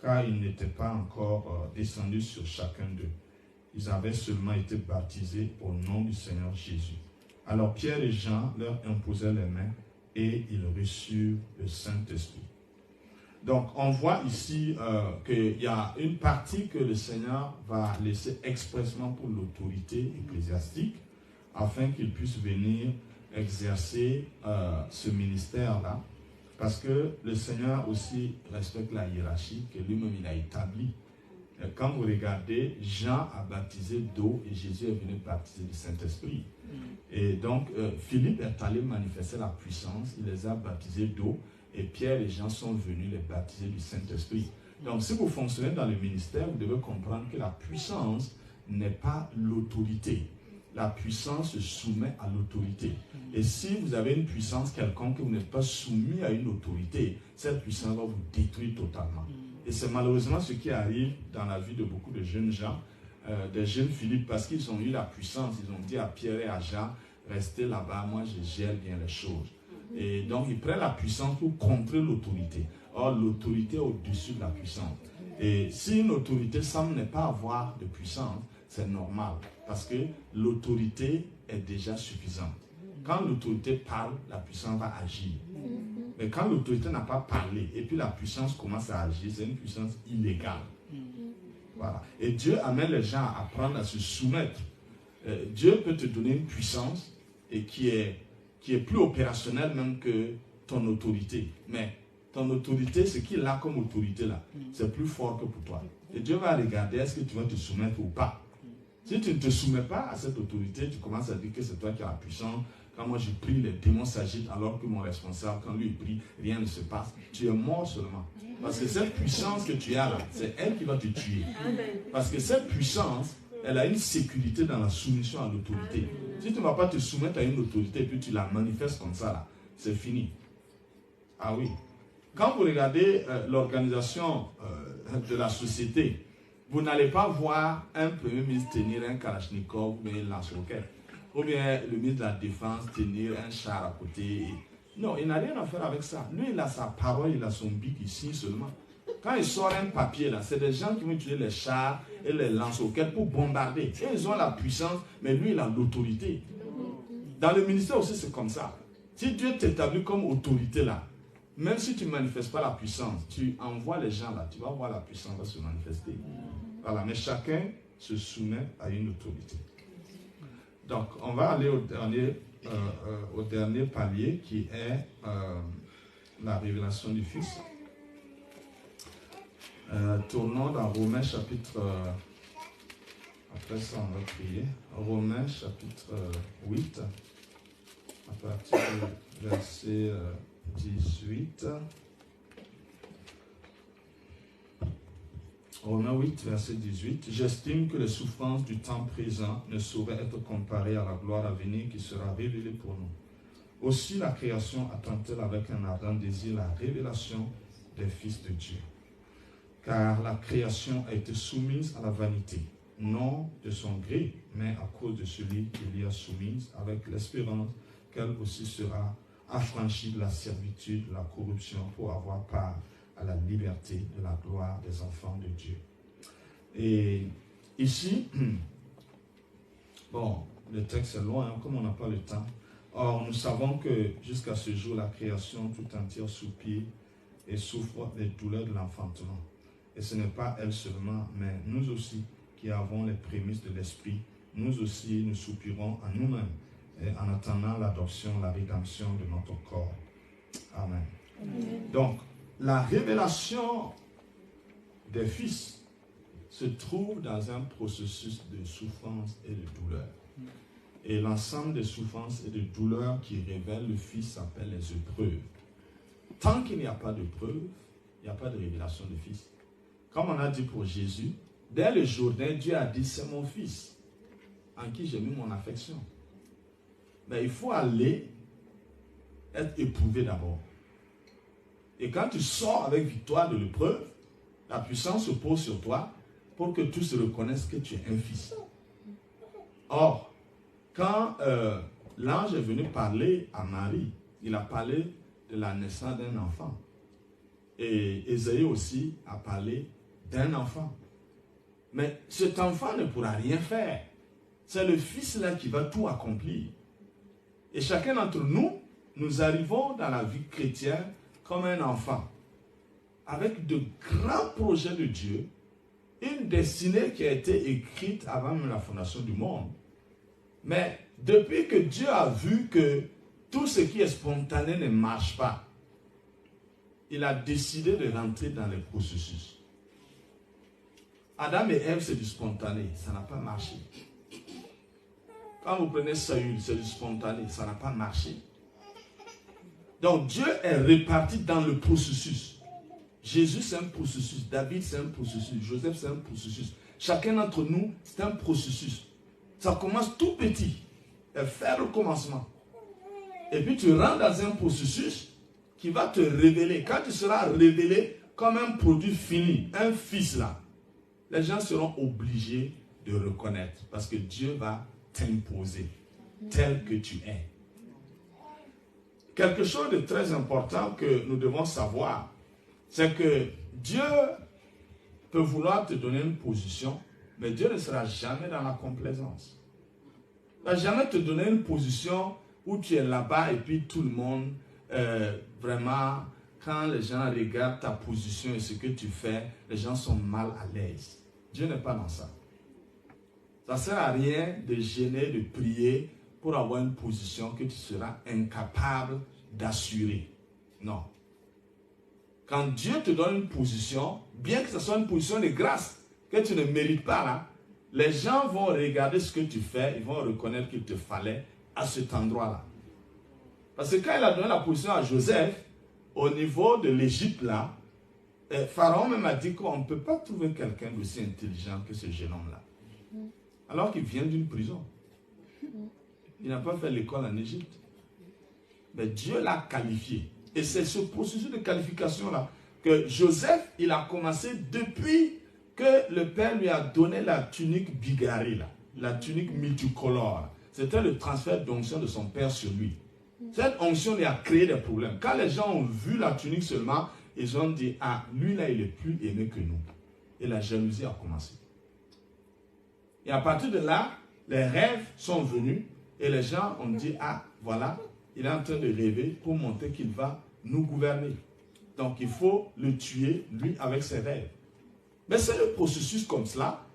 car il n'était pas encore descendu sur chacun d'eux. Ils avaient seulement été baptisés au nom du Seigneur Jésus. Alors Pierre et Jean leur imposèrent les mains et ils reçurent le Saint-Esprit. Donc on voit ici qu'il y a une partie que le Seigneur va laisser expressément pour l'autorité ecclésiastique afin qu'ils puissent venir exercer ce ministère-là. Parce que le Seigneur aussi respecte la hiérarchie que lui-même il a établie. Quand vous regardez, Jean a baptisé d'eau et Jésus est venu baptiser du Saint-Esprit. Et donc, Philippe est allé manifester la puissance, il les a baptisés d'eau et Pierre et Jean sont venus les baptiser du Saint-Esprit. Donc, si vous fonctionnez dans le ministère, vous devez comprendre que la puissance n'est pas l'autorité. La puissance se soumet à l'autorité. Et si vous avez une puissance quelconque que vous n'êtes pas soumis à une autorité, cette puissance va vous détruire totalement. Et c'est malheureusement ce qui arrive dans la vie de beaucoup de jeunes gens, des jeunes Philippe, parce qu'ils ont eu la puissance. Ils ont dit à Pierre et à Jean, restez là-bas, moi je gère bien les choses. Et donc ils prennent la puissance pour contrer l'autorité. Or l'autorité est au-dessus de la puissance. Et si une autorité semble ne pas avoir de puissance, c'est normal, parce que l'autorité est déjà suffisante. Quand l'autorité parle, la puissance va agir. Mais quand l'autorité n'a pas parlé, et puis la puissance commence à agir, c'est une puissance illégale. Voilà. Et Dieu amène les gens à apprendre à se soumettre. Dieu peut te donner une puissance et qui est plus opérationnelle même que ton autorité. Mais ton autorité, ce qu'il a comme autorité là, c'est plus fort que pour toi. Et Dieu va regarder, est-ce que tu vas te soumettre ou pas. Si tu ne te soumets pas à cette autorité, tu commences à dire que c'est toi qui as la puissance. Quand moi je prie, les démons s'agitent alors que mon responsable, quand lui il prie, rien ne se passe. Tu es mort seulement. Parce que cette puissance que tu as là, c'est elle qui va te tuer. Parce que cette puissance, elle a une sécurité dans la soumission à l'autorité. Si tu ne vas pas te soumettre à une autorité et puis tu la manifestes comme ça là, c'est fini. Ah oui. Quand vous regardez l'organisation de la société, vous n'allez pas voir un premier ministre tenir un Kalachnikov ou bien un lance-roquette. Ou bien le ministre de la Défense tenir un char à côté. Non, il n'a rien à faire avec ça. Lui, il a sa parole, il a son bic ici seulement. Quand il sort un papier là, c'est des gens qui vont utiliser les chars et les lance-roquettes pour bombarder. Et ils ont la puissance, mais lui, il a l'autorité. Dans le ministère aussi, c'est comme ça. Si Dieu t'établit comme autorité là, même si tu ne manifestes pas la puissance, tu envoies les gens là, tu vas voir la puissance va se manifester. Voilà, mais chacun se soumet à une autorité. Donc, on va aller au dernier palier qui est la révélation du Fils. Tournons dans Romains chapitre... après ça, on va prier. Romains chapitre 8, à partir du verset 18. Romains 8, verset 18. J'estime que les souffrances du temps présent ne sauraient être comparées à la gloire à venir qui sera révélée pour nous. Aussi la création attend-elle avec un ardent désir la révélation des fils de Dieu. Car la création a été soumise à la vanité, non de son gré, mais à cause de celui qui l'y a soumise, avec l'espérance qu'elle aussi sera affranchie de la servitude, de la corruption, pour avoir part à la liberté de la gloire des enfants de Dieu. Et ici, bon, le texte est loin, comme on n'a pas le temps. Or, nous savons que jusqu'à ce jour, la création tout entière soupire et souffre des douleurs de l'enfantement. Et ce n'est pas elle seulement, mais nous aussi qui avons les prémices de l'esprit, nous aussi nous soupirons à nous-mêmes en attendant l'adoption, la rédemption de notre corps. Amen. Amen. Donc, la révélation des fils se trouve dans un processus de souffrance et de douleur. Et l'ensemble des souffrances et de douleurs qui révèlent le Fils s'appelle les épreuves. Tant qu'il n'y a pas de preuve, il n'y a pas de révélation du Fils. Comme on a dit pour Jésus, dès le Jourdain, Dieu a dit, c'est mon Fils, en qui j'ai mis mon affection. Mais il faut aller être éprouvé d'abord. Et quand tu sors avec victoire de l'épreuve, la puissance se pose sur toi pour que tous reconnaissent que tu es un fils. Or, quand l'ange est venu parler à Marie, il a parlé de la naissance d'un enfant. Et Ésaïe aussi a parlé d'un enfant. Mais cet enfant ne pourra rien faire. C'est le Fils là qui va tout accomplir. Et chacun d'entre nous, nous arrivons dans la vie chrétienne comme un enfant, avec de grands projets de Dieu, une destinée qui a été écrite avant même la fondation du monde. Mais depuis que Dieu a vu que tout ce qui est spontané ne marche pas, il a décidé de rentrer dans les processus. Adam et Ève, c'est du spontané, ça n'a pas marché. Quand vous prenez Saül, c'est du spontané, ça n'a pas marché. Donc Dieu est réparti dans le processus. Jésus, c'est un processus. David, c'est un processus. Joseph, c'est un processus. Chacun d'entre nous, c'est un processus. Ça commence tout petit. Et faire le commencement. Et puis tu rentres dans un processus qui va te révéler. Quand tu seras révélé comme un produit fini, un fils là, les gens seront obligés de reconnaître. Parce que Dieu va t'imposer tel que tu es. Quelque chose de très important que nous devons savoir, c'est que Dieu peut vouloir te donner une position, mais Dieu ne sera jamais dans la complaisance. Il ne va jamais te donner une position où tu es là-bas et puis tout le monde, vraiment, quand les gens regardent ta position et ce que tu fais, les gens sont mal à l'aise. Dieu n'est pas dans ça. Ça ne sert à rien de gêner, de prier pour avoir une position que tu seras incapable d'assurer. Non. Quand Dieu te donne une position, bien que ce soit une position de grâce, que tu ne mérites pas là, les gens vont regarder ce que tu fais, ils vont reconnaître qu'il te fallait à cet endroit-là. Parce que quand il a donné la position à Joseph, au niveau de l'Égypte là, Pharaon même a dit qu'on ne peut pas trouver quelqu'un d'aussi intelligent que ce jeune homme-là. Alors qu'il vient d'une prison. Il n'a pas fait l'école en Égypte. Mais Dieu l'a qualifié. Et c'est ce processus de qualification-là que Joseph, il a commencé depuis que le père lui a donné la tunique bigarrée, là, la tunique multicolore. C'était le transfert d'onction de son père sur lui. Cette onction lui a créé des problèmes. Quand les gens ont vu la tunique seulement, ils ont dit, ah, lui là, il est plus aimé que nous. Et la jalousie a commencé. Et à partir de là, les rêves sont venus et les gens ont dit, ah, voilà, il est en train de rêver pour montrer qu'il va nous gouverner. Donc il faut le tuer, lui, avec ses rêves. Mais c'est le processus comme cela.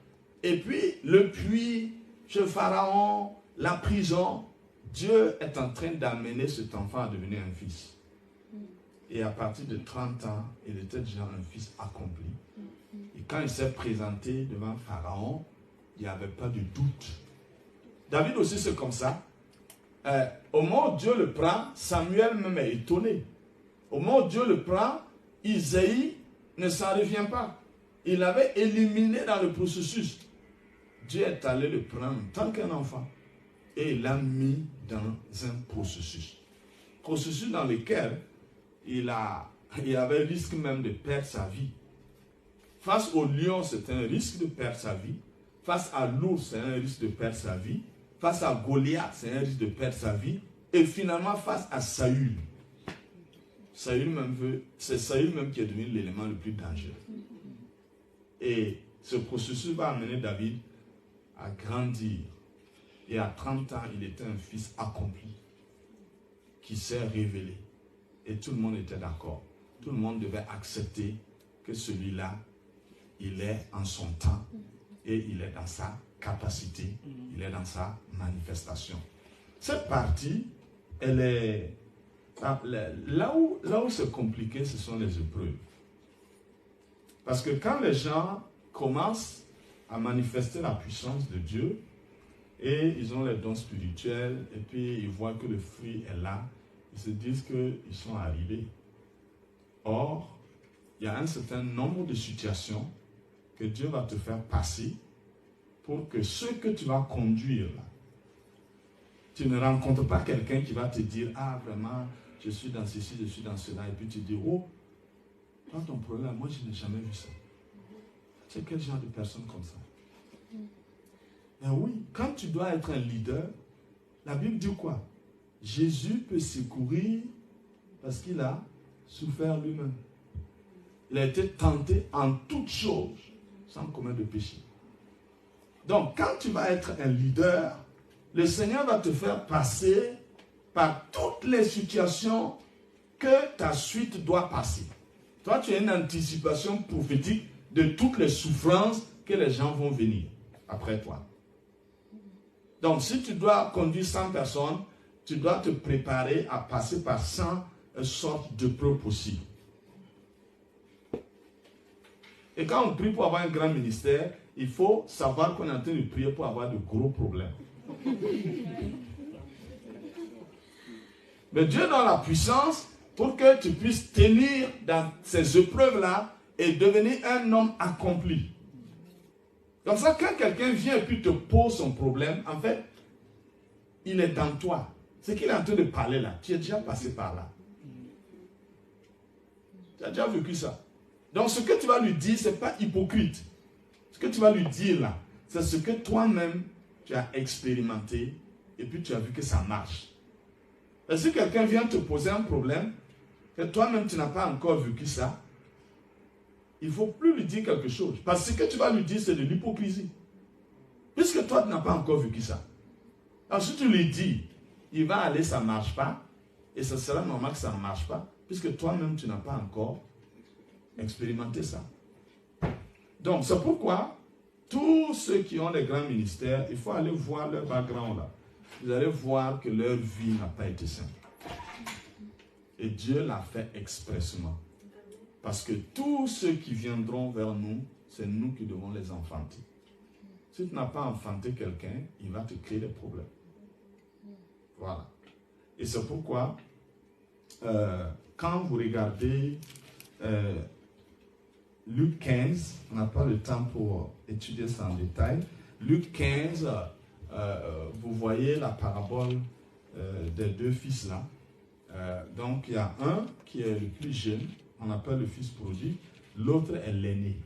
Et puis, le puits, chez Pharaon, la prison, Dieu est en train d'amener cet enfant à devenir un fils. Et à partir de 30 ans, il était déjà un fils accompli. Et quand il s'est présenté devant Pharaon, il n'y avait pas de doute. David aussi, c'est comme ça. Au moment où Dieu le prend, Samuel même est étonné. Au moment où Dieu le prend, Isaïe ne s'en revient pas. Il avait éliminé dans le processus. Dieu est allé le prendre en tant qu'un enfant et il l'a mis dans un processus. Processus dans lequel il avait le risque même de perdre sa vie. Face au lion, c'est un risque de perdre sa vie. Face à l'ours, c'est un risque de perdre sa vie. Face à Goliath, c'est un risque de perdre sa vie. Et finalement, face à Saül. C'est Saül même qui est devenu l'élément le plus dangereux. Et ce processus va amener David à grandir. Et à 30 ans, il était un fils accompli qui s'est révélé. Et tout le monde était d'accord. Tout le monde devait accepter que celui-là, il est en son temps et il est dans sa capacité, il est dans sa manifestation. Cette partie, elle est... Là où c'est compliqué, ce sont les épreuves. Parce que quand les gens commencent à manifester la puissance de Dieu, et ils ont les dons spirituels, et puis ils voient que le fruit est là, ils se disent qu'ils sont arrivés. Or, il y a un certain nombre de situations que Dieu va te faire passer pour que ce que tu vas conduire, là, tu ne rencontres pas quelqu'un qui va te dire, ah vraiment, je suis dans ceci, je suis dans cela, et puis tu dis, oh, toi ton problème, moi je n'ai jamais vu ça. C'est quel genre de personne comme ça? Ben oui, quand tu dois être un leader, la Bible dit quoi? Jésus peut secourir parce qu'il a souffert lui-même. Il a été tenté en toutes choses sans commettre de péché. Donc, quand tu vas être un leader, le Seigneur va te faire passer par toutes les situations que ta suite doit passer. Toi, tu as une anticipation prophétique de toutes les souffrances que les gens vont venir après toi. Donc, si tu dois conduire 100 personnes, tu dois te préparer à passer par 100 sortes de preuves possibles. Et quand on prie pour avoir un grand ministère, il faut savoir qu'on est en train de prier pour avoir de gros problèmes. Mais Dieu donne la puissance pour que tu puisses tenir dans ces épreuves-là et devenir un homme accompli. Comme ça, quand quelqu'un vient et puis te pose son problème, en fait, il est dans toi. Ce qu'il est en train de parler là, tu es déjà passé par là. Tu as déjà vécu ça. Donc ce que tu vas lui dire, ce n'est pas hypocrite. Ce que tu vas lui dire là, c'est ce que toi-même tu as expérimenté et puis tu as vu que ça marche. Et si quelqu'un vient te poser un problème, que toi-même tu n'as pas encore vécu ça, il ne faut plus lui dire quelque chose. Parce que ce que tu vas lui dire, c'est de l'hypocrisie. Puisque toi, tu n'as pas encore vécu ça. Alors si tu lui dis, il va aller, ça ne marche pas, et ce sera normal que ça ne marche pas, puisque toi-même, tu n'as pas encore expérimenté ça. Donc, c'est pourquoi tous ceux qui ont des grands ministères, il faut aller voir leur background là. Vous allez voir que leur vie n'a pas été simple. Et Dieu l'a fait expressément. Parce que tous ceux qui viendront vers nous, c'est nous qui devons les enfanter. Si tu n'as pas enfanté quelqu'un, il va te créer des problèmes. Voilà. Et c'est pourquoi, quand vous regardez Luc 15, on n'a pas le temps pour étudier ça en détail. Luc 15, vous voyez la parabole des deux fils là. Donc il y a un qui est le plus jeune, on appelle le fils prodigue, l'autre est l'aîné.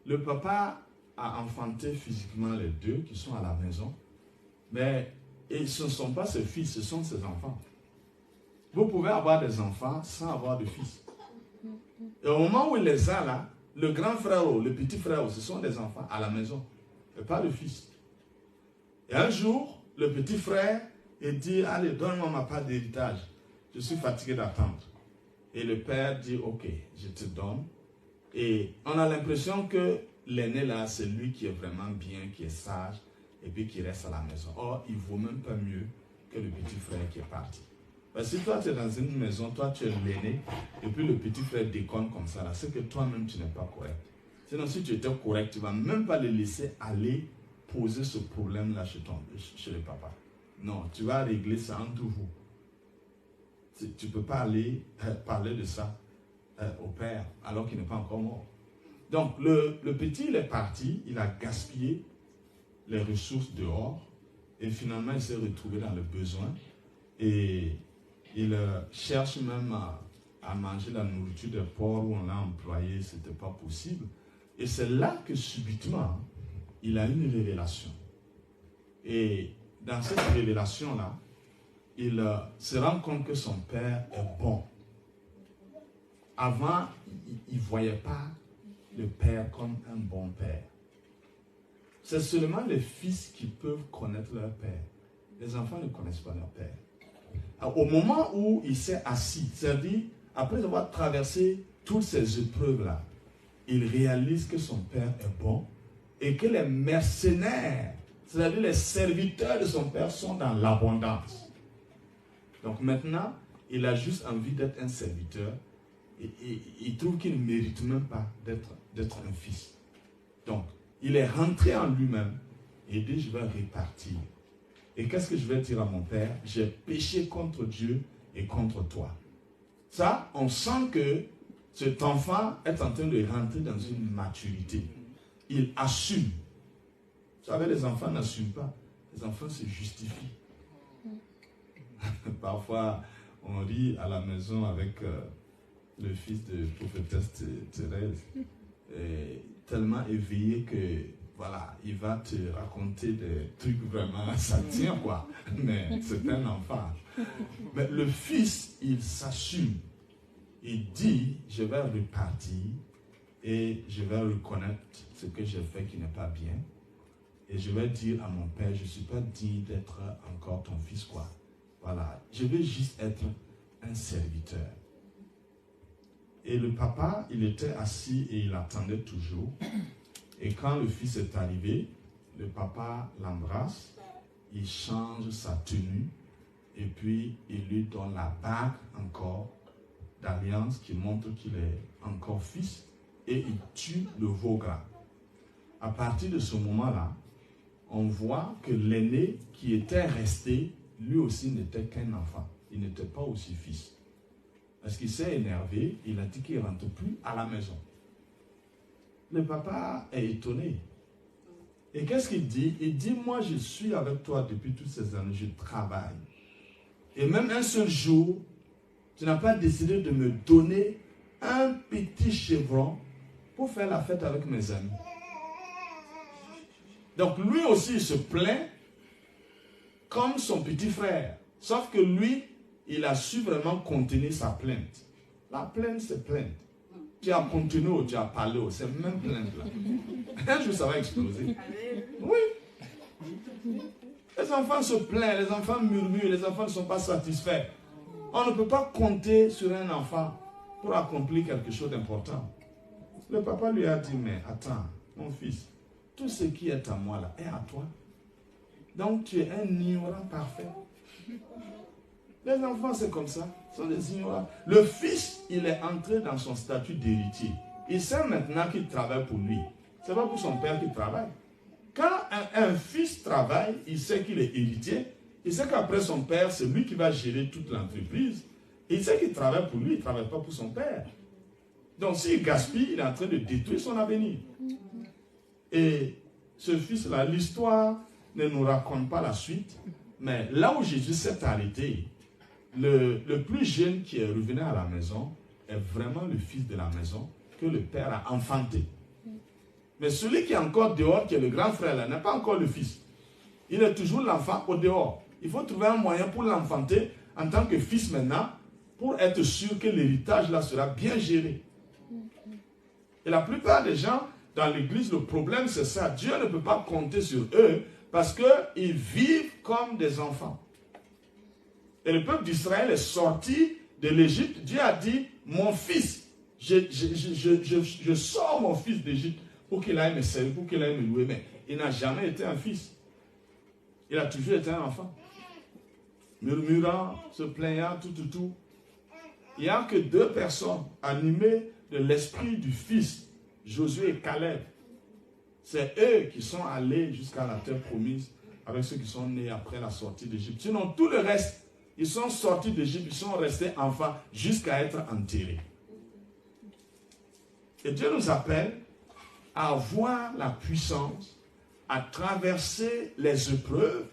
Le papa a enfanté physiquement les deux qui sont à la maison, mais ce ne sont pas ses fils, ce sont ses enfants. Vous pouvez avoir des enfants sans avoir de fils. Et au moment où il les a là, le grand frère ou le petit frère, ce sont des enfants à la maison, et pas le fils. Et un jour, le petit frère, il dit, allez, donne-moi ma part d'héritage. Je suis fatigué d'attendre. Et le père dit, ok, je te donne. Et on a l'impression que l'aîné là, c'est lui qui est vraiment bien, qui est sage, et puis qui reste à la maison. Or, il ne vaut même pas mieux que le petit frère qui est parti. Parce que si toi, tu es dans une maison, toi, tu es l'aîné, et puis le petit frère déconne comme ça, là, c'est que toi-même, tu n'es pas correct. Sinon, si tu étais correct, tu ne vas même pas le laisser aller poser ce problème-là chez le papa. Non, tu vas régler ça entre vous. Tu ne peux pas aller parler de ça au père, alors qu'il n'est pas encore mort. Donc, le petit, il est parti, il a gaspillé les ressources dehors, et finalement, il s'est retrouvé dans le besoin, et il cherche même à manger la nourriture des porcs où on l'a employé, ce n'était pas possible. Et c'est là que subitement, il a une révélation. Et dans cette révélation-là, il se rend compte que son père est bon. Avant, il ne voyait pas le père comme un bon père. C'est seulement les fils qui peuvent connaître leur père. Les enfants ne connaissent pas leur père. Alors, au moment où il s'est assis, c'est-à-dire après avoir traversé toutes ces épreuves-là, il réalise que son père est bon et que les mercenaires, c'est-à-dire les serviteurs de son père, sont dans l'abondance. Donc maintenant, il a juste envie d'être un serviteur et il trouve qu'il ne mérite même pas d'être un fils. Donc, il est rentré en lui-même et dit, je vais répartir. Et qu'est-ce que je vais dire à mon père? J'ai péché contre Dieu et contre toi. Ça, on sent que cet enfant est en train de rentrer dans une maturité. Il assume. Vous savez, les enfants n'assument pas. Les enfants se justifient. Parfois, on rit à la maison avec le fils de prophétesse Thérèse, tellement éveillé que, voilà, il va te raconter des trucs vraiment, ça tient quoi. Mais c'est un enfant. Mais le fils, il s'assume. Il dit, je vais repartir et je vais reconnaître ce que j'ai fait qui n'est pas bien. Et je vais dire à mon père, je ne suis pas digne d'être encore ton fils, quoi. Voilà, je veux juste être un serviteur. Et le papa, il était assis et il attendait toujours. Et quand le fils est arrivé, le papa l'embrasse, il change sa tenue et puis il lui donne la bague encore d'alliance qui montre qu'il est encore fils et il tue le veau gras. À partir de ce moment-là, on voit que l'aîné qui était resté, lui aussi n'était qu'un enfant. Il n'était pas aussi fils. Parce qu'il s'est énervé, il a dit qu'il ne rentre plus à la maison. Le papa est étonné. Et qu'est-ce qu'il dit? Il dit, moi je suis avec toi depuis toutes ces années, je travaille. Et même un seul jour, tu n'as pas décidé de me donner un petit chevron pour faire la fête avec mes amis. Donc lui aussi il se plaint comme son petit frère. Sauf que lui, il a su vraiment contenir sa plainte. La plainte, c'est plainte. Tu as contenu ou tu as parlé, c'est même plainte là. Un jour, ça va exploser. Oui. Les enfants se plaignent, les enfants murmurent, les enfants ne sont pas satisfaits. On ne peut pas compter sur un enfant pour accomplir quelque chose d'important. Le papa lui a dit, mais attends, mon fils, tout ce qui est à moi là est à toi. Donc tu es un ignorant parfait. Les enfants, c'est comme ça. Ce sont des ignorants. Le fils, il est entré dans son statut d'héritier. Il sait maintenant qu'il travaille pour lui. Ce n'est pas pour son père qu'il travaille. Quand un fils travaille, il sait qu'il est héritier. Il sait qu'après son père, c'est lui qui va gérer toute l'entreprise. Il sait qu'il travaille pour lui, il ne travaille pas pour son père. Donc s'il gaspille, il est en train de détruire son avenir. Et ce fils-là, l'histoire ne nous raconte pas la suite, mais là où Jésus s'est arrêté, le plus jeune qui est revenu à la maison est vraiment le fils de la maison que le père a enfanté. Mais celui qui est encore dehors, qui est le grand frère, là, n'est pas encore le fils. Il est toujours l'enfant au dehors. Il faut trouver un moyen pour l'enfanter en tant que fils maintenant, pour être sûr que l'héritage là sera bien géré. Et la plupart des gens dans l'église, le problème c'est ça. Dieu ne peut pas compter sur eux parce qu'ils vivent comme des enfants. Et le peuple d'Israël est sorti de l'Égypte. Dieu a dit, mon fils, je sors mon fils d'Égypte pour qu'il aille me servir, pour qu'il aille me louer. Mais il n'a jamais été un fils. Il a toujours été un enfant. Murmurant, se plaignant, tout. Il n'y a que 2 personnes animées de l'esprit du fils, Josué et Caleb. C'est eux qui sont allés jusqu'à la terre promise avec ceux qui sont nés après la sortie d'Égypte. Sinon, tout le reste, ils sont sortis d'Égypte, ils sont restés enfants jusqu'à être enterrés. Et Dieu nous appelle à avoir la puissance, à traverser les épreuves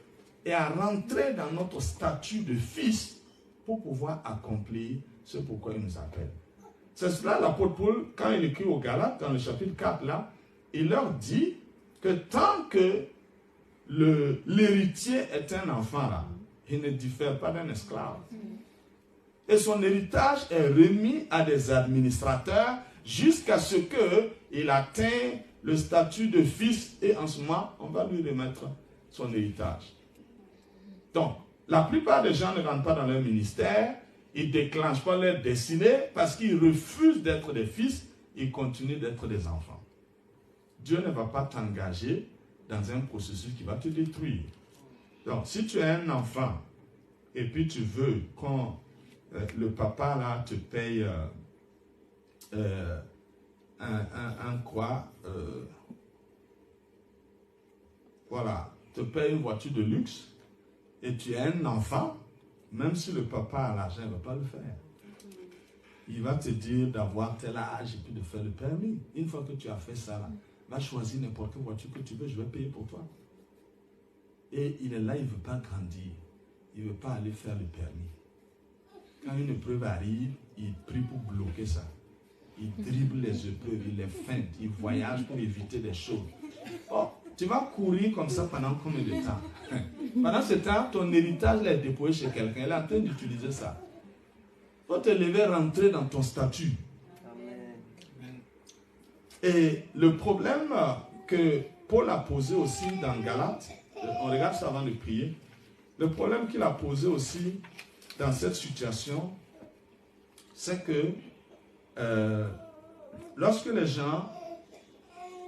et à rentrer dans notre statut de fils pour pouvoir accomplir ce pourquoi il nous appelle. C'est cela l'apôtre Paul, quand il écrit aux Galates, dans le chapitre 4, là, il leur dit que tant que l'héritier est un enfant, là, il ne diffère pas d'un esclave. Et son héritage est remis à des administrateurs jusqu'à ce qu'il atteigne le statut de fils et en ce moment, on va lui remettre son héritage. Donc, la plupart des gens ne rentrent pas dans leur ministère, ils ne déclenchent pas leur destinée parce qu'ils refusent d'être des fils, ils continuent d'être des enfants. Dieu ne va pas t'engager dans un processus qui va te détruire. Donc, si tu es un enfant et puis tu veux le papa là te paye te paye une voiture de luxe et tu es un enfant, même si le papa a l'argent, il ne va pas le faire. Il va te dire d'avoir tel âge et puis de faire le permis. Une fois que tu as fait ça, là, va choisir n'importe quelle voiture que tu veux, je vais payer pour toi. Et il est là, il ne veut pas grandir. Il ne veut pas aller faire le permis. Quand une épreuve arrive, il prie pour bloquer ça. Il dribble les épreuves, il les feinte, il voyage pour éviter des choses. Oh, tu vas courir comme ça pendant combien de temps? Pendant ce temps, ton héritage est déposé chez quelqu'un. Il est en train d'utiliser ça. Il faut te lever, rentrer dans ton statut. Et le problème que Paul a posé aussi dans Galates, on regarde ça avant de prier, le problème qu'il a posé aussi dans cette situation, c'est que lorsque les gens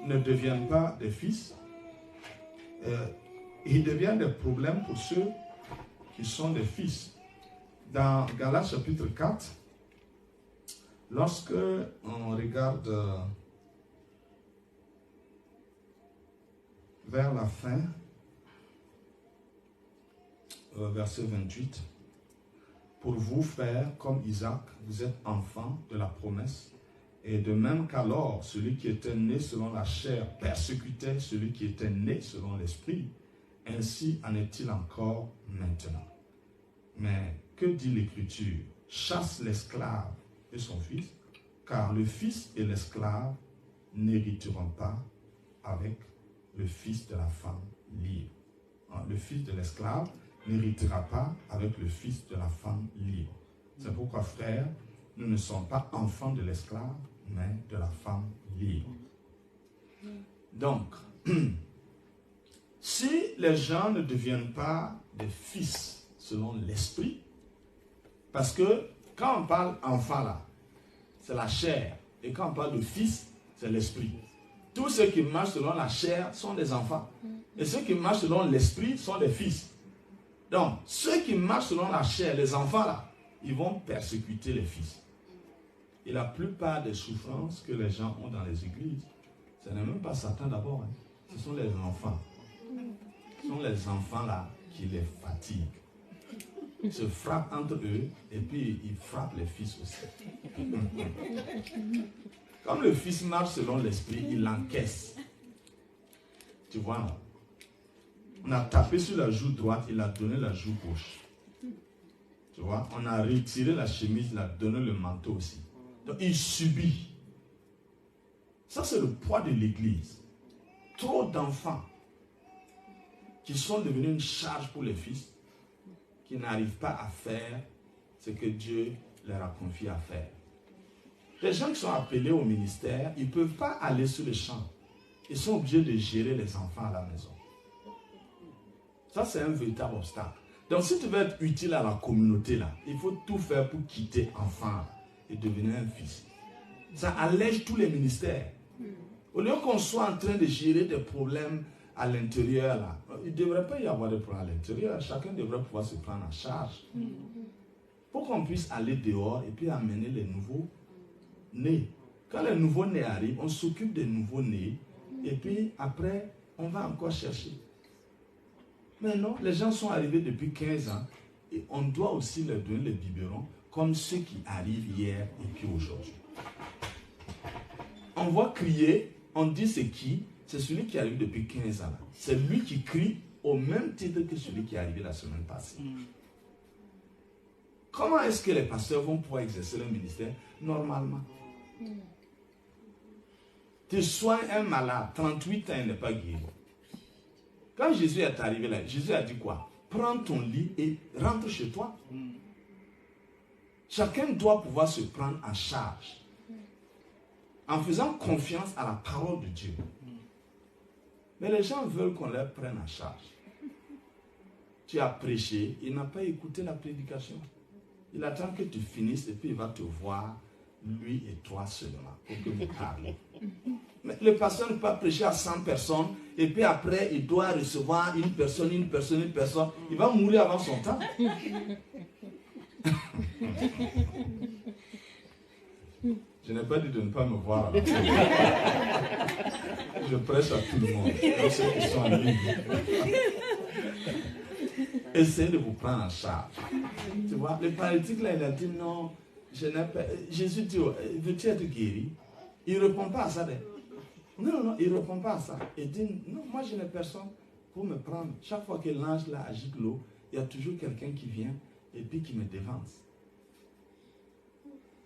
ne deviennent pas des fils, ils deviennent des problèmes pour ceux qui sont des fils. Dans Galates chapitre 4, lorsque on regarde vers la fin, verset 28, pour vous faire comme Isaac, vous êtes enfants de la promesse, et de même qu'alors, celui qui était né selon la chair persécutait celui qui était né selon l'esprit, ainsi en est-il encore maintenant. Mais que dit l'Écriture? Chasse l'esclave et son fils, car le fils et l'esclave n'hériteront pas avec le fils de la femme libre. Le fils de l'esclave n'héritera pas avec le fils de la femme libre. C'est pourquoi, frères, nous ne sommes pas enfants de l'esclave, mais de la femme libre. Donc, si les gens ne deviennent pas des fils selon l'esprit, parce que quand on parle enfant là, c'est la chair, et quand on parle de fils, c'est l'esprit. Tous ceux qui marchent selon la chair sont des enfants, et ceux qui marchent selon l'esprit sont des fils. Donc, ceux qui marchent selon la chair, les enfants là, ils vont persécuter les fils. Et la plupart des souffrances que les gens ont dans les églises, ce n'est même pas Satan d'abord, hein. Ce sont les enfants. Ce sont les enfants là qui les fatiguent. Ils se frappent entre eux et puis ils frappent les fils aussi. Comme le fils marche selon l'esprit, il l'encaisse. Tu vois, non? On a tapé sur la joue droite, il a donné la joue gauche. Tu vois, on a retiré la chemise, il a donné le manteau aussi. Donc il subit. Ça, c'est le poids de l'église. Trop d'enfants qui sont devenus une charge pour les fils, qui n'arrivent pas à faire ce que Dieu leur a confié à faire. Les gens qui sont appelés au ministère, ils ne peuvent pas aller sur les champs. Ils sont obligés de gérer les enfants à la maison. Ça, c'est un véritable obstacle. Donc, si tu veux être utile à la communauté, là, il faut tout faire pour quitter enfant et devenir un fils. Ça allège tous les ministères. Au lieu qu'on soit en train de gérer des problèmes à l'intérieur, là, il ne devrait pas y avoir de problèmes à l'intérieur. Chacun devrait pouvoir se prendre en charge. Pour qu'on puisse aller dehors et puis amener les nouveaux nés. Quand les nouveaux nés arrivent, on s'occupe des nouveaux nés et puis après, on va encore chercher. Mais non, les gens sont arrivés depuis 15 ans et on doit aussi leur donner les biberons comme ceux qui arrivent hier et puis aujourd'hui. On va crier, on dit c'est qui? C'est celui qui arrive depuis 15 ans. C'est lui qui crie au même titre que celui qui est arrivé la semaine passée. Comment est-ce que les pasteurs vont pouvoir exercer leur ministère normalement? Tu soignes un malade, 38 ans, il n'est pas guéri. Quand Jésus est arrivé là, Jésus a dit quoi? Prends ton lit et rentre chez toi. Chacun doit pouvoir se prendre en charge en faisant confiance à la parole de Dieu. Mais les gens veulent qu'on leur prenne en charge. Tu as prêché, il n'a pas écouté la prédication. Il attend que tu finisses et puis il va te voir, lui et toi seulement, pour que vous parliez. Mais le pasteur ne peut pas prêcher à 100 personnes et puis après il doit recevoir une personne. Il va mourir avant son temps. Je n'ai pas dit de ne pas me voir. Je prêche à tout le monde, tous ceux qui sont en ligne. Essayez de vous prendre en charge. Tu vois, le paralytique là, il a dit non, je n'ai pas. Jésus dit, veux-tu être guéri? Il ne répond pas à ça. Non, il ne répond pas à ça. Il dit, non, moi je n'ai personne pour me prendre. Chaque fois que l'ange là agite l'eau, il y a toujours quelqu'un qui vient et puis qui me dévance.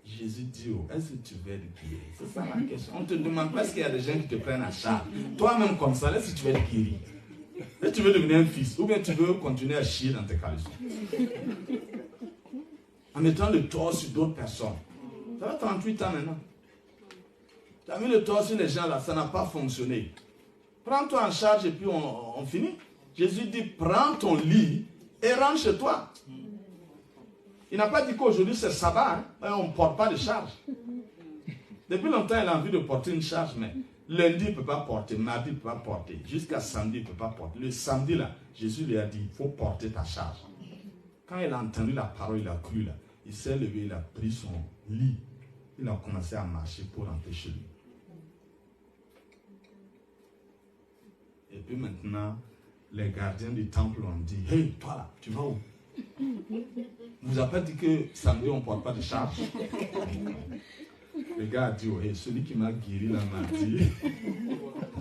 Jésus dit, est-ce que tu veux être guéri? C'est ça la question. On ne te demande pas est-ce qu'il y a des gens qui te prennent en charge. Toi-même comme ça, est-ce que tu veux être guéri? Est-ce que tu veux devenir un fils? Ou bien tu veux continuer à chier dans tes caleçons? En mettant le tort sur d'autres personnes. Ça fait 38 ans maintenant. Tu as mis le tort sur les gens là, ça n'a pas fonctionné. Prends-toi en charge et puis on finit. Jésus dit, prends ton lit et rentre chez toi. Il n'a pas dit qu'aujourd'hui c'est sabbat, hein? On ne porte pas de charge. Depuis longtemps, il a envie de porter une charge, mais lundi, il ne peut pas porter, mardi, il ne peut pas porter, jusqu'à samedi, il ne peut pas porter. Le samedi, là, Jésus lui a dit, il faut porter ta charge. Quand il a entendu la parole, il a cru, là, il s'est levé, il a pris son lit, il a commencé à marcher pour rentrer chez lui. Et puis maintenant, les gardiens du temple ont dit, hey, toi là, tu vas où? On vous a pas dit que samedi on ne porte pas de charge? Le gars a dit, hey, celui qui m'a guéri là m'a dit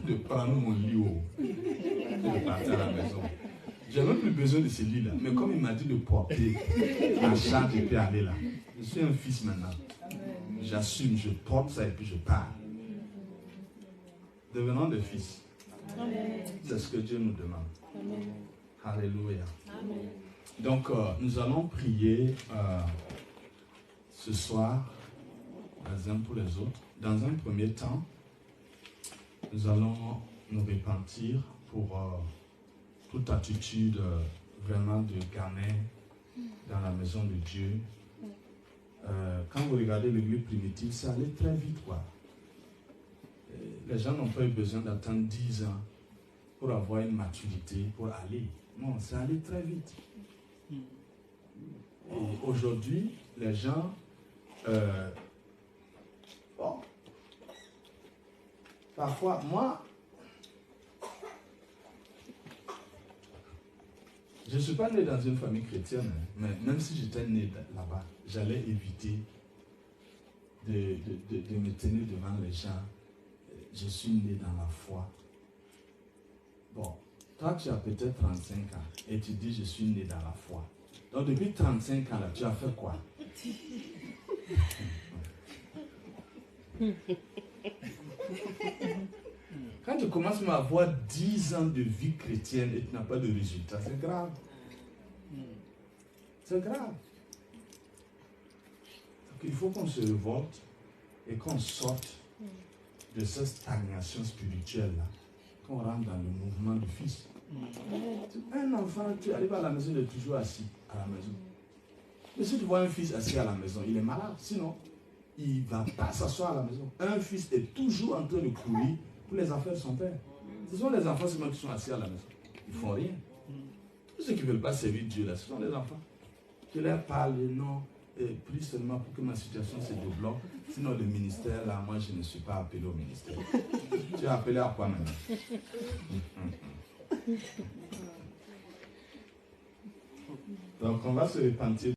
de prendre mon lit et de partir à la maison. J'ai même plus besoin de ce lit là. Mais comme il m'a dit de porter la charge et puis aller là, je suis un fils maintenant. J'assume, je porte ça et puis je pars. Devenons des fils. C'est ce que Dieu nous demande. Amen. Alléluia. Amen. Donc, nous allons prier ce soir, les uns pour les autres. Dans un premier temps, nous allons nous repentir pour toute attitude vraiment de gamin dans la maison de Dieu. Quand vous regardez l'église primitive, ça allait très vite, quoi. Les gens n'ont pas eu besoin d'attendre 10 ans pour avoir une maturité, pour aller. Non, c'est aller très vite. Et aujourd'hui, les gens... bon, parfois, moi, je ne suis pas né dans une famille chrétienne, hein, mais même si j'étais né là-bas, j'allais éviter de me tenir devant les gens. Je suis né dans la foi. Bon, toi tu as peut-être 35 ans et tu dis je suis né dans la foi. Donc depuis 35 ans là, tu as fait quoi? Quand tu commences à avoir 10 ans de vie chrétienne et tu n'as pas de résultat, c'est grave. C'est grave. Donc, il faut qu'on se révolte et qu'on sorte de cette stagnation spirituelle-là, qu'on rentre dans le mouvement du Fils. Un enfant, tu arrives à la maison, il est toujours assis à la maison. Mais si tu vois un fils assis à la maison, il est malade. Sinon, il ne va pas s'asseoir à la maison. Un fils est toujours en train de courir pour les affaires de son père. Ce sont les enfants seulement qui sont assis à la maison. Ils ne font rien. Tous ceux qui ne veulent pas servir Dieu, là, ce sont les enfants. Je leur parle, non, prie seulement pour que ma situation se débloque. Sinon, le ministère, là, moi, je ne suis pas appelé au ministère. Tu es appelé à quoi maintenant? Donc, on va se repentir.